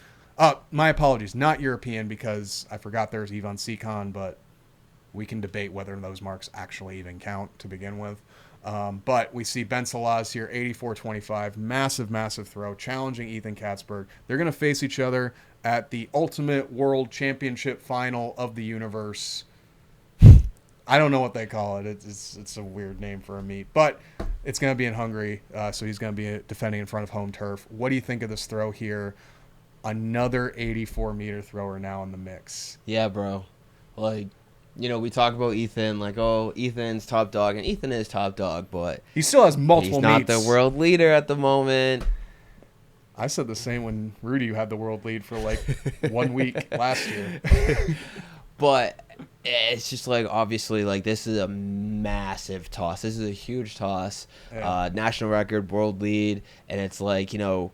My apologies, not European, because I forgot there's Ivan Sikon, but we can debate whether those marks actually even count to begin with. But we see Bence Halaz here, 84-25, massive throw, challenging Ethan Katzberg. They're going to face each other at the Ultimate World Championship Final of the Universe. I don't know what they call it. It's a weird name for a meet, but it's going to be in Hungary, so he's going to be defending in front of home turf. What do you think of this throw here? Another 84-meter thrower now in the mix. Yeah, bro. Like, you know, we talk about Ethan, like, oh, Ethan's top dog, and Ethan is top dog, but he still has multiple meets. He's not the world leader at the moment. I said the same when Rudy had the world lead for like 1 week last year. But it's just like, obviously, like, this is a massive toss. This is a huge toss. Yeah. National record, world lead, and it's like, you know,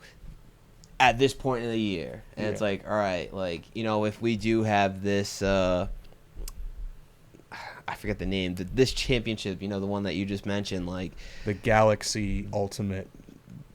at this point in the year. And it's like, all right, like, you know, if we do have this, I forget the name, this championship, you know, the one that you just mentioned, like the Galaxy Ultimate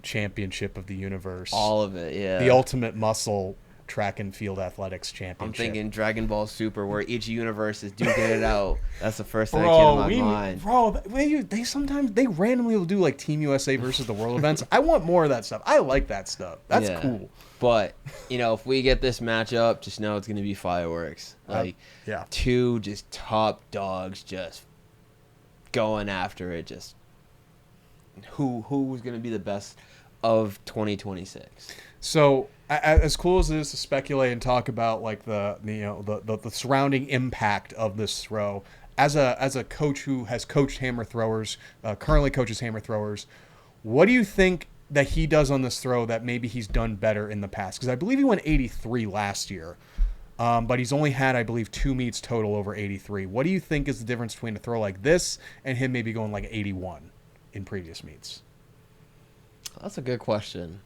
Championship of the Universe. All of it, yeah. The Ultimate Muscle Track and Field Athletics Championship. I'm thinking Dragon Ball Super, where each universe is duking it out. That's the first thing that came to my mind. Bro, they randomly will do like Team USA versus the World events. I want more of that stuff. I like that stuff. That's cool. But, you know, if we get this matchup, just know it's going to be fireworks. Like, two just top dogs just going after it. Just who's going to be the best of 2026. So, as cool as it is to speculate and talk about like the surrounding impact of this throw, as a coach who has coached hammer throwers, currently coaches hammer throwers, what do you think that he does on this throw that maybe he's done better in the past? Because I believe he went 83 last year, but he's only had, I believe, 2 meets total over 83. What do you think is the difference between a throw like this and him maybe going like 81 in previous meets? That's a good question.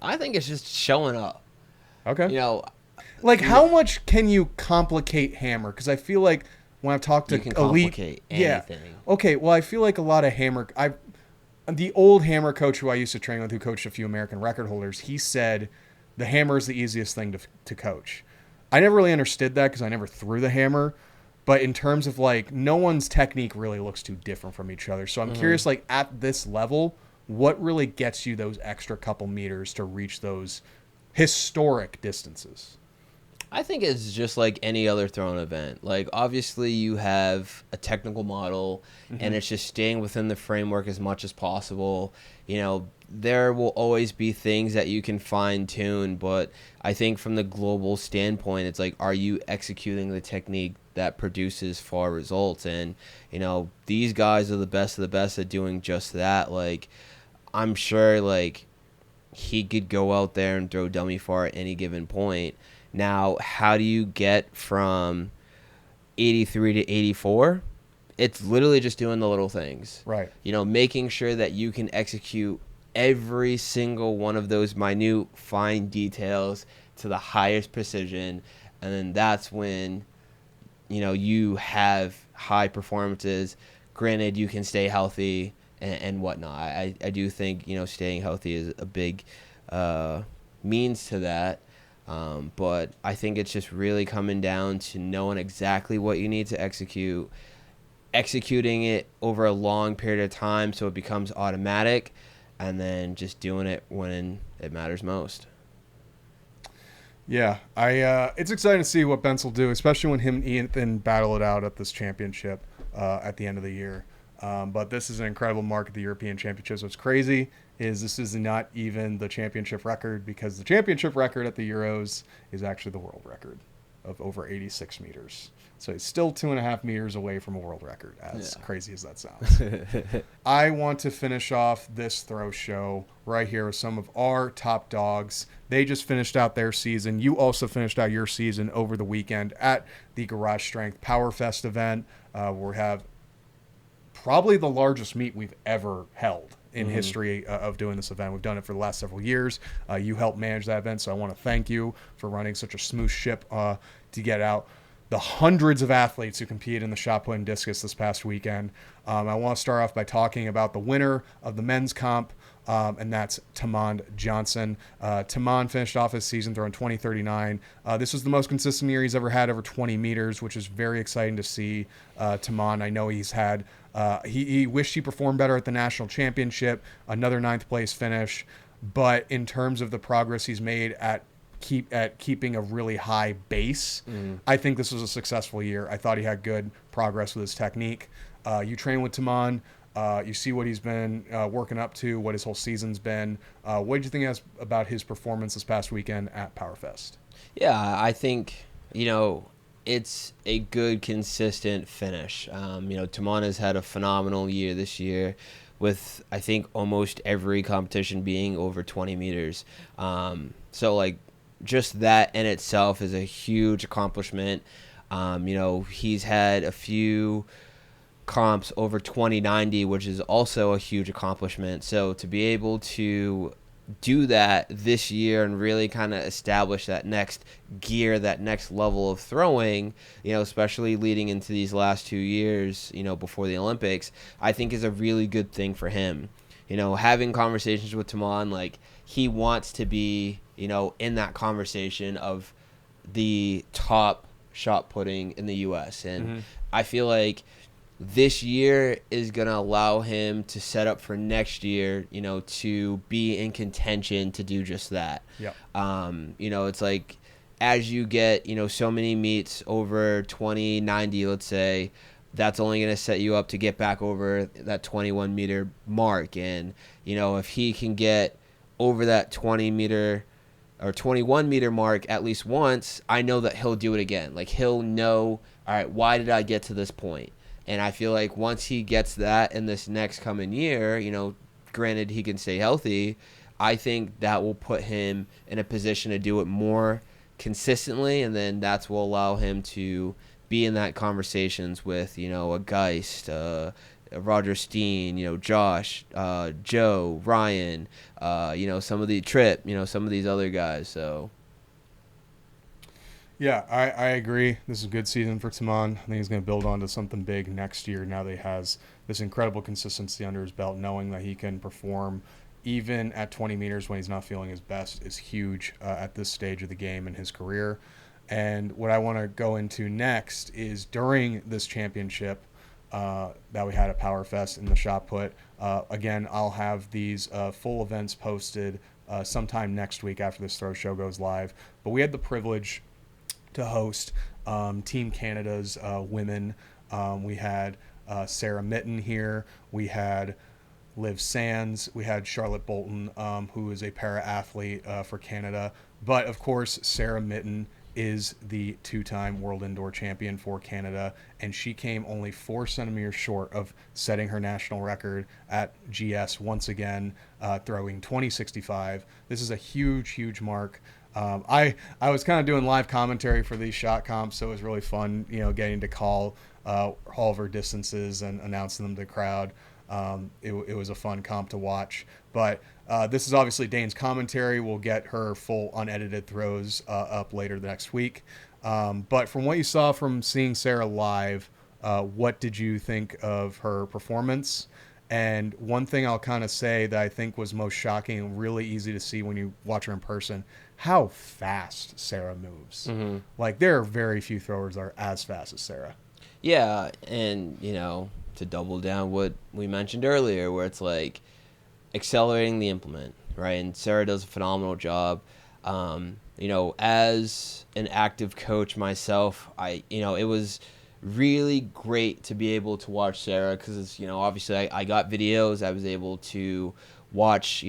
I think it's just showing up. Okay. You know, like how much can you complicate hammer? Because I feel like when I've talked to you can complicate anything. Okay. Well, I feel like a lot of hammer. The old hammer coach who I used to train with, who coached a few American record holders, he said the hammer is the easiest thing to coach. I never really understood that because I never threw the hammer. But in terms of like, no one's technique really looks too different from each other. So I'm curious, like at this level, what really gets you those extra couple meters to reach those historic distances? I think it's just like any other throwing event. Like, obviously you have a technical model, and it's just staying within the framework as much as possible. You know, there will always be things that you can fine tune, but I think from the global standpoint, it's like, are you executing the technique that produces far results? And, you know, these guys are the best of the best at doing just that. Like, I'm sure, like, he could go out there and throw dummy far at any given point. Now, how do you get from 83 to 84? It's literally just doing the little things. Right. You know, making sure that you can execute every single one of those minute, fine details to the highest precision. And then that's when, you know, you have high performances. Granted, you can stay healthy and whatnot. I do think, you know, staying healthy is a big means to that. But I think it's just really coming down to knowing exactly what you need to execute, executing it over a long period of time so it becomes automatic, and then just doing it when it matters most. Yeah, it's exciting to see what Bence will do, especially when him and Ethan battle it out at this championship at the end of the year. But this is an incredible mark at the European Championships. What's crazy is this is not even the championship record, because the championship record at the Euros is actually the world record of over 86 meters. So it's still 2.5 meters away from a world record, as crazy as that sounds. I want to finish off this throw show right here with some of our top dogs. They just finished out their season. You also finished out your season over the weekend at the Garage Strength Power Fest event, where we have probably the largest meet we've ever held in history of doing this event. We've done it for the last several years. You helped manage that event, so I want to thank you for running such a smooth ship to get out the hundreds of athletes who compete in the shot put and discus this past weekend. I want to start off by talking about the winner of the men's comp, and that's Tamon Johnson. Tamon finished off his season throwing 20:39. This was the most consistent year he's ever had, over 20 meters, which is very exciting to see. Tamon, I know he's had, he wished he performed better at the national championship, another 9th place finish, but in terms of the progress he's made at keeping a really high base, I think this was a successful year. I thought he had good progress with his technique. You train with Tamon. You see what he's been working up to, what his whole season's been. What did you think about his performance this past weekend at PowerFest? Yeah, I think, it's a good, consistent finish. Tamon has had a phenomenal year this year, with, I think, almost every competition being over 20 meters. Just that in itself is a huge accomplishment. He's had a few comps over 2090, which is also a huge accomplishment. So to be able to do that this year and really kind of establish that next gear, that next level of throwing, especially leading into these last 2 years, before the Olympics, I think is a really good thing for him. Having conversations with Tamon, he wants to be, in that conversation of the top shot putting in the U.S. And I feel like this year is going to allow him to set up for next year, to be in contention to do just that. Yep. It's like, as you get, so many meets over 2090, let's say, that's only going to set you up to get back over that 21 meter mark. And, if he can get over that 20 meter or 21 meter mark at least once, I know that he'll do it again. He'll know, all right, why did I get to this point? And I feel like once he gets that in this next coming year, granted he can stay healthy, I think that will put him in a position to do it more consistently, and then that's will allow him to be in that conversations with, a Geist, Roger Steen, Josh, Joe, Ryan, some of the Trip, some of these other guys. So yeah, I agree. This is a good season for Tamon. I think he's going to build on to something big next year now that he has this incredible consistency under his belt. Knowing that he can perform even at 20 meters when he's not feeling his best is huge at this stage of the game in his career. And what I want to go into next is during this championship that we had at PowerFest in the shot put. Again, I'll have these full events posted sometime next week after this throw show goes live. But we had the privilege to host Team Canada's women. We had Sarah Mitten here. We had Liv Sands. We had Charlotte Bolton, who is a para-athlete for Canada. But, of course, Sarah Mitten is the 2-time world indoor champion for Canada, and she came only 4 centimeters short of setting her national record at GS once again, throwing 20:65. This is a huge mark. I was kind of doing live commentary for these shot comps, so it was really fun, getting to call all of her distances and announcing them to the crowd. It was a fun comp to watch. But this is obviously Dane's commentary. We'll get her full unedited throws up later the next week. But from what you saw from seeing Sarah live, what did you think of her performance? And one thing I'll kind of say that I think was most shocking and really easy to see when you watch her in person, how fast Sarah moves. Mm-hmm. Like, there are very few throwers that are as fast as Sarah. Yeah, and, to double down what we mentioned earlier, where it's like accelerating the implement, right? And Sarah does a phenomenal job. As an active coach myself, it was really great to be able to watch Sarah because, obviously I got videos. I was able to watch,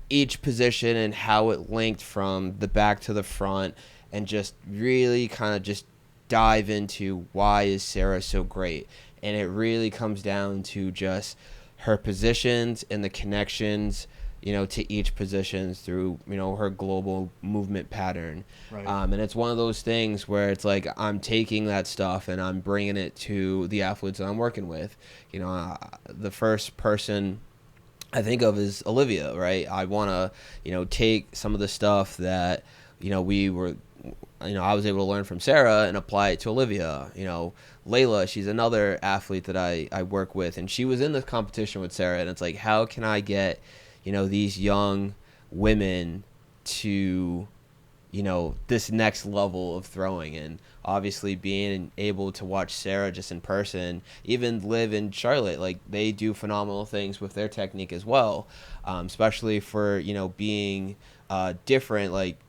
each position and how it linked from the back to the front and just really kind of just dive into why is Sarah so great. And it really comes down to just her positions and the connections, to each position through, her global movement pattern. Right. And it's one of those things where it's like I'm taking that stuff and I'm bringing it to the athletes that I'm working with. The first person I think of is Olivia, right? I want to, take some of the stuff that, we were, I was able to learn from Sarah and apply it to Olivia. Layla, she's another athlete that I work with, and she was in this competition with Sarah, and it's like, how can I get, these young women to, this next level of throwing? And obviously being able to watch Sarah just in person, even Liv and Charlotte, like they do phenomenal things with their technique as well, especially for, being different. Like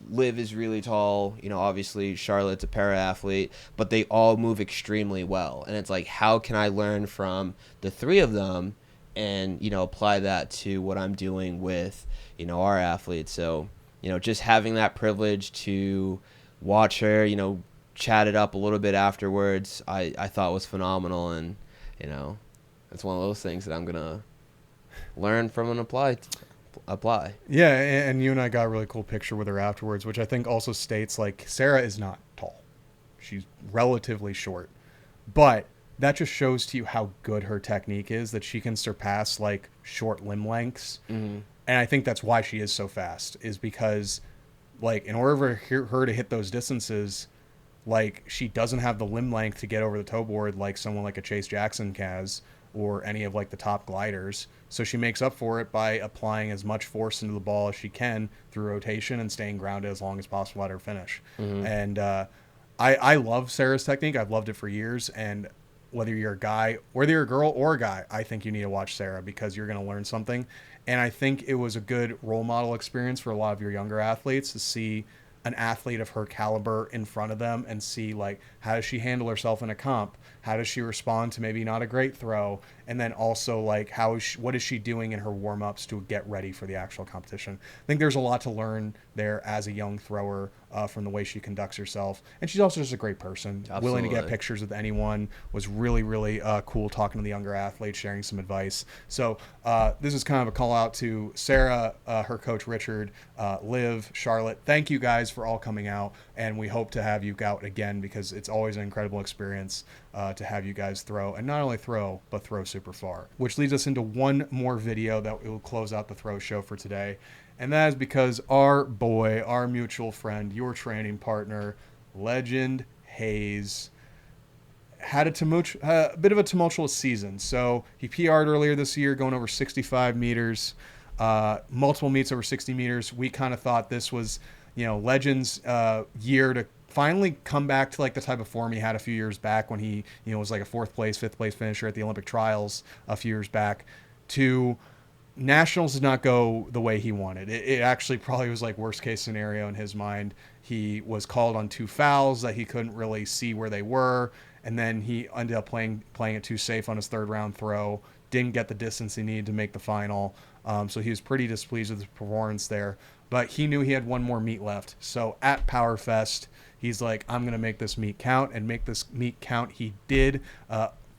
Liv is really tall, obviously Charlotte's a para athlete, but they all move extremely well. And it's like, how can I learn from the three of them and, apply that to what I'm doing with, our athletes? So, just having that privilege to watch her, chat it up a little bit afterwards, I thought was phenomenal. And, it's one of those things that I'm going to learn from and apply. Yeah, and you and I got a really cool picture with her afterwards, which I think also states, like, Sarah is not tall. She's relatively short. But that just shows to you how good her technique is, that she can surpass, like, short limb lengths. Mm-hmm. And I think that's why she is so fast, is because, like, in order for her to hit those distances, like, she doesn't have the limb length to get over the toe board like someone like a Chase Jackson has, or any of, like, the top gliders. So she makes up for it by applying as much force into the ball as she can through rotation and staying grounded as long as possible at her finish. Mm-hmm. And I love Sarah's technique. I've loved it for years. And whether you're a guy, whether you're a girl or a guy, I think you need to watch Sarah because you're going to learn something. And I think it was a good role model experience for a lot of your younger athletes to see an athlete of her caliber in front of them and see, like, how does she handle herself in a comp? How does she respond to maybe not a great throw? And then also, like, what is she doing in her warm-ups to get ready for the actual competition? I think there's a lot to learn there as a young thrower from the way she conducts herself. And she's also just a great person. Absolutely. Willing to get pictures with anyone. Was really, really cool talking to the younger athletes, sharing some advice. So this is kind of a call out to Sarah, her coach Richard, Liv, Charlotte. Thank you guys for all coming out. And we hope to have you out again because it's always an incredible experience to have you guys throw, and not only throw, but throw super far. Which leads us into one more video that will close out the throw show for today. And that is because our boy, our mutual friend, your training partner, Legend Hayes, had a bit of a tumultuous season. So he PR'd earlier this year, going over 65 meters, multiple meets over 60 meters. We kind of thought this was, Legend's year to finally come back to, like, the type of form he had a few years back when he, was like a 4th place, 5th place finisher at the Olympic trials a few years back. To nationals did not go the way he wanted. It actually probably was like worst case scenario in his mind. He was called on 2 fouls that he couldn't really see where they were. And then he ended up playing it too safe on his 3rd round throw. Didn't get the distance he needed to make the final. So he was pretty displeased with his performance there. But he knew he had one more meet left. So at PowerFest, he's like, I'm going to make this meet count, and make this meet count. He did.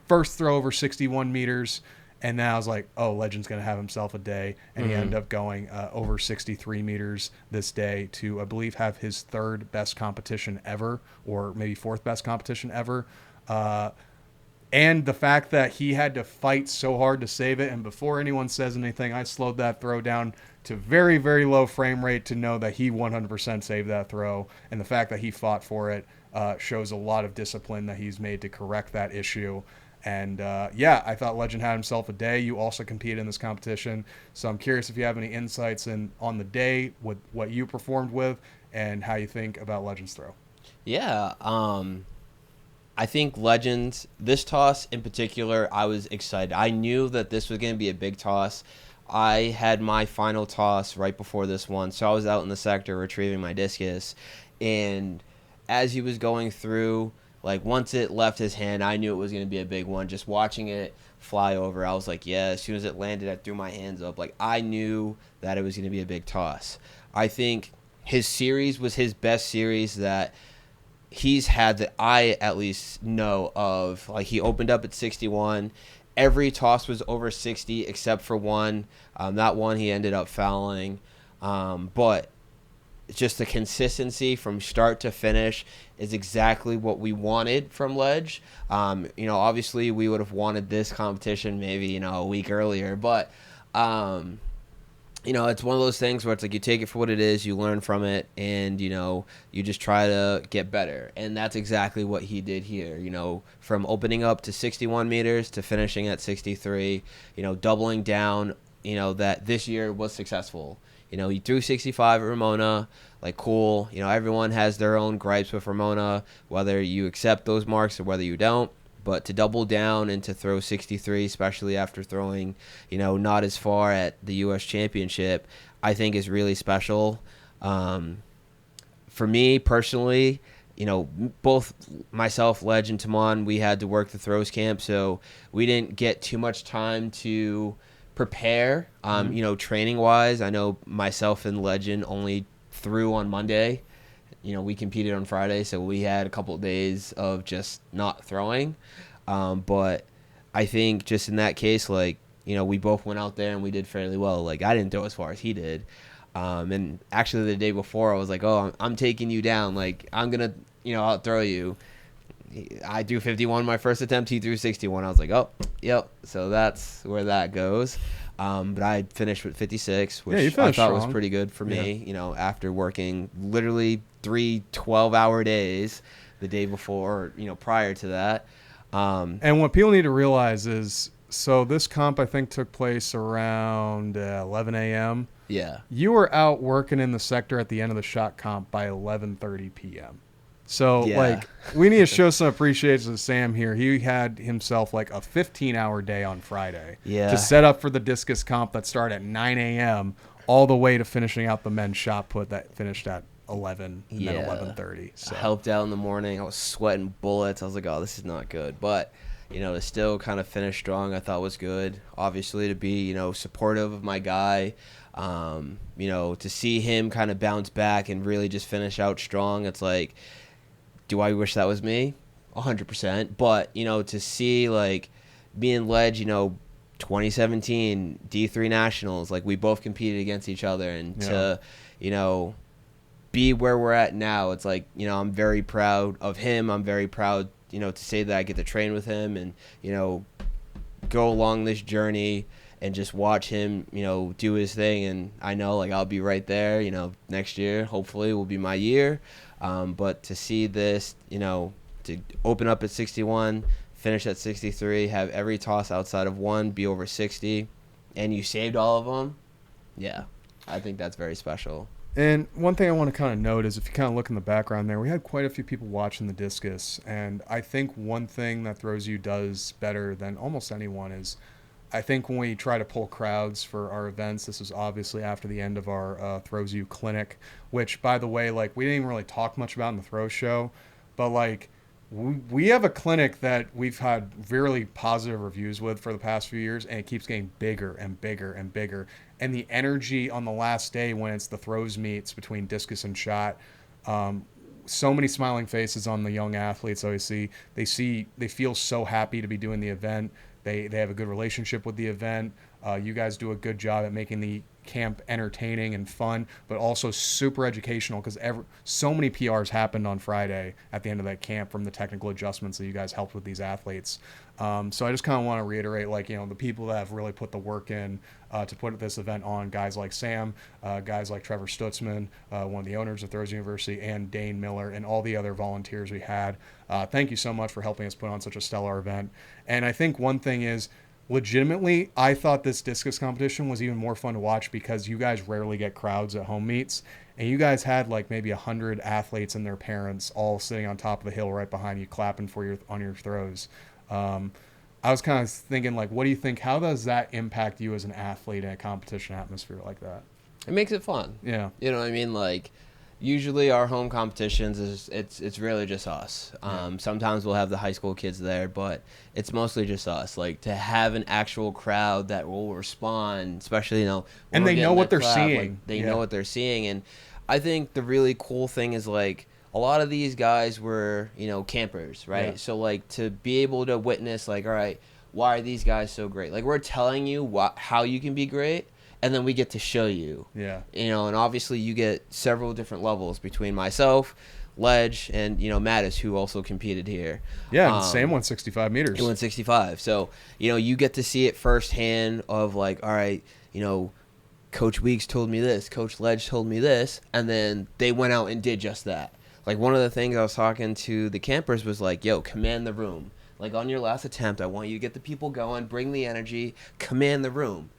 First throw over 61 meters. And then I was like, oh, Legend's going to have himself a day. And he ended up going over 63 meters this day to, I believe, have his 3rd best competition ever, or maybe 4th best competition ever. And the fact that he had to fight so hard to save it. And before anyone says anything, I slowed that throw down to very, very low frame rate to know that he 100% saved that throw. And the fact that he fought for it shows a lot of discipline that he's made to correct that issue. And yeah, I thought Legend had himself a day. You also competed in this competition, so I'm curious if you have any insights on the day, with what you performed with, and how you think about Legend's throw. Yeah, I think Legends, this toss in particular, I was excited. I knew that this was going to be a big toss. I had my final toss right before this one, so I was out in the sector retrieving my discus, and as he was going through, like once it left his hand, I knew it was going to be a big one. Just watching it fly over, I was like, yeah, as soon as it landed, I threw my hands up. Like, I knew that it was going to be a big toss. I think his series was his best series that he's had that I at least know of. Like, he opened up at 61. Every toss was over 60 except for one. That one he ended up fouling. But just the consistency from start to finish is exactly what we wanted from Ledge. Obviously we would have wanted this competition maybe, a week earlier. But, it's one of those things where it's like you take it for what it is, you learn from it, and, you just try to get better. And that's exactly what he did here, from opening up to 61 meters to finishing at 63, doubling down, that this year was successful. He threw 65 at Ramona, like, cool. Everyone has their own gripes with Ramona, whether you accept those marks or whether you don't. But to double down and to throw 63, especially after throwing, not as far at the U.S. Championship, I think is really special. For me personally, both myself, Ledge, and Taman, we had to work the throws camp, so we didn't get too much time to prepare, training-wise. I know myself and Legend only threw on Monday. We competed on Friday, so we had a couple of days of just not throwing. But I think just in that case, we both went out there and we did fairly well. Like, I didn't throw as far as he did. And actually the day before I was like, oh, I'm taking you down. Like, I'm going to, outthrow you. I threw 51 my first attempt. He threw 61. I was like, oh, yep. So that's where that goes. But I finished with 56, which I thought was pretty good for me, after working literally 3 12-hour days the day before, prior to that. And what people need to realize is, so this comp, I think, took place around 11 a.m. Yeah. You were out working in the sector at the end of the shot comp by 11:30 p.m. So, we need to show some appreciation to Sam here. He had himself, a 15-hour day on Friday to set up for the discus comp that started at 9 a.m. all the way to finishing out the men's shot put that finished at 11 and then 11:30. So. I helped out in the morning. I was sweating bullets. I was like, oh, this is not good. But, to still kind of finish strong I thought was good. Obviously, to be, supportive of my guy. To see him kind of bounce back and really just finish out strong, it's like, do I wish that was me? 100%. But, to see, me and Ledge, 2017 D3 Nationals, we both competed against each other. And to, be where we're at now, it's like, I'm very proud of him. I'm very proud, to say that I get to train with him and, go along this journey and just watch him, do his thing. And I know, I'll be right there, next year, hopefully will be my year. But to see this, to open up at 61, finish at 63, have every toss outside of one be over 60, and you saved all of them, I think that's very special. And one thing I want to kind of note is if you kind of look in the background there, we had quite a few people watching the discus. And I think one thing that Throws You does better than almost anyone is, I think when we try to pull crowds for our events, this is obviously after the end of our Throws You clinic, which, by the way, we didn't even really talk much about in the throw show, but we have a clinic that we've had really positive reviews with for the past few years, and it keeps getting bigger and bigger and bigger. And the energy on the last day when it's the throws meets between discus and shot, so many smiling faces on the young athletes. Obviously, they feel so happy to be doing the event. They have a good relationship with the event. You guys do a good job at making the camp entertaining and fun, but also super educational because so many PRs happened on Friday at the end of that camp from the technical adjustments that you guys helped with these athletes. So I just kind of want to reiterate, like, you know, the people that have really put the work in to put this event on, guys like Sam, guys like Trevor Stutzman, one of the owners of Throws University, and Dane Miller, and all the other volunteers we had. Thank you so much for helping us put on such a stellar event. And I think one thing is, legitimately, I thought this discus competition was even more fun to watch because you guys rarely get crowds at home meets, and you guys had like maybe 100 athletes and their parents all sitting on top of the hill right behind you, clapping for on your throws. I was kind of thinking, like, what do you think? How does that impact you as an athlete in a competition atmosphere like that? It makes it fun. Yeah. You know what I mean? Like, usually our home competitions it's really just us. Sometimes we'll have the high school kids there, but it's mostly just us. Like, to have an actual crowd that will respond, especially, you know, and they know what they're seeing. Like, they know what they're seeing. And I think the really cool thing is, like, a lot of these guys were, you know, campers, right? Yeah. So, like, to be able to witness, like, all right, why are these guys so great? Like, we're telling you how you can be great, and then we get to show you. Yeah. You know, and obviously you get several different levels between myself, Ledge, and, you know, Mattis, who also competed here. Yeah, and Sam went 65 meters. He went 65. So, you know, you get to see it firsthand of, like, all right, you know, Coach Weeks told me this, Coach Ledge told me this, and then they went out and did just that. Like, one of the things I was talking to the campers was like, yo, command the room. Like, on your last attempt, I want you to get the people going, bring the energy, command the room.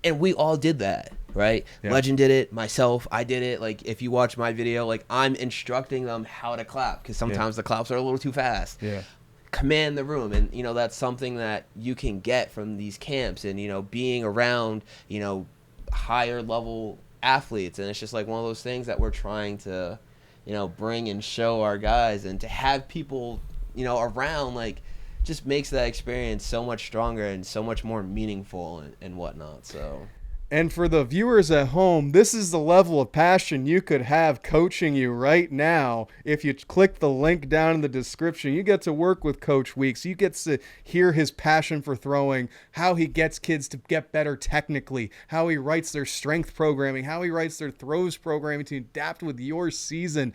And we all did that, right? Yeah. Legend did it, myself, I did it. Like, if you watch my video, like, I'm instructing them how to clap because sometimes the claps are a little too fast. Yeah. Command the room. And, you know, that's something that you can get from these camps and, you know, being around, you know, higher level athletes. And it's just like one of those things that we're trying to, you know, bring and show our guys, and to have people, you know, around, like, just makes that experience so much stronger and so much more meaningful and whatnot. So, and for the viewers at home, this is the level of passion you could have coaching you right now. If you click the link down in the description, you get to work with Coach Weeks. You get to hear his passion for throwing, how he gets kids to get better technically, how he writes their strength programming, how he writes their throws programming to adapt with your season.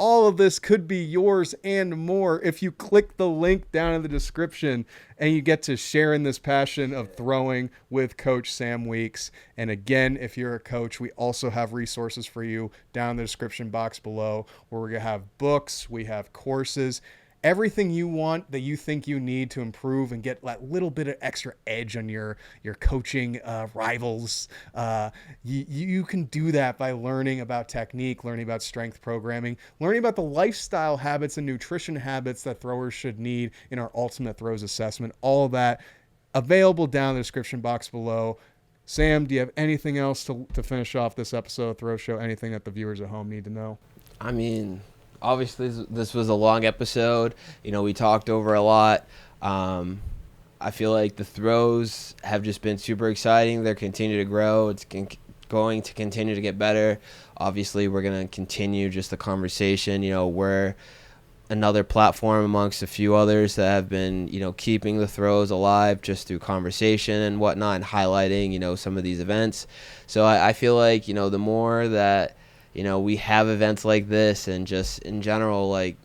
All of this could be yours and more if you click the link down in the description, and you get to share in this passion of throwing with Coach Sam Weeks. And again, if you're a coach, we also have resources for you down in the description box below, where we're going to have books, we have courses, everything you want that you think you need to improve and get that little bit of extra edge on your coaching rivals. You can do that by learning about technique, learning about strength programming, learning about the lifestyle habits and nutrition habits that throwers should need in our Ultimate Throws assessment. All of that available down in the description box below. Sam, do you have anything else to finish off this episode of Throw Show? Anything that the viewers at home need to know? I mean, obviously, this was a long episode. You know, we talked over a lot. I feel like the throws have just been super exciting. They're continuing to grow. It's going to continue to get better. Obviously, we're going to continue just the conversation. You know, we're another platform amongst a few others that have been, you know, keeping the throws alive just through conversation and whatnot, and highlighting, you know, some of these events. So I feel like, you know, the more that, you know, we have events like this, and just in general, like,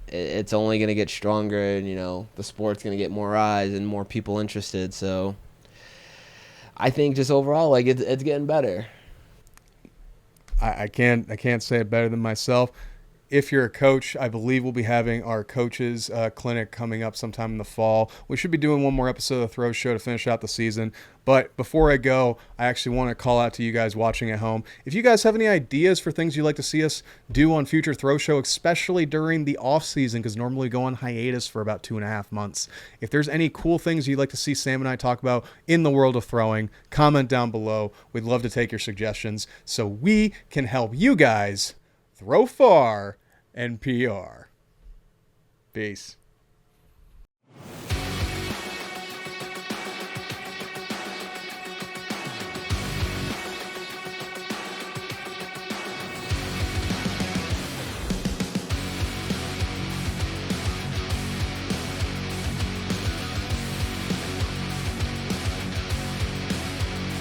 it's only going to get stronger, and, you know, the sport's going to get more eyes and more people interested. So I think just overall, like, it's getting better. I can't say it better than myself. If you're a coach, I believe we'll be having our coaches clinic coming up sometime in the fall. We should be doing one more episode of the Throw Show to finish out the season. But before I go, I actually want to call out to you guys watching at home. If you guys have any ideas for things you'd like to see us do on future Throw Show, especially during the off season, because normally we go on hiatus for about 2.5 months. If there's any cool things you'd like to see Sam and I talk about in the world of throwing, comment down below. We'd love to take your suggestions so we can help you guys throw far and PR. Peace.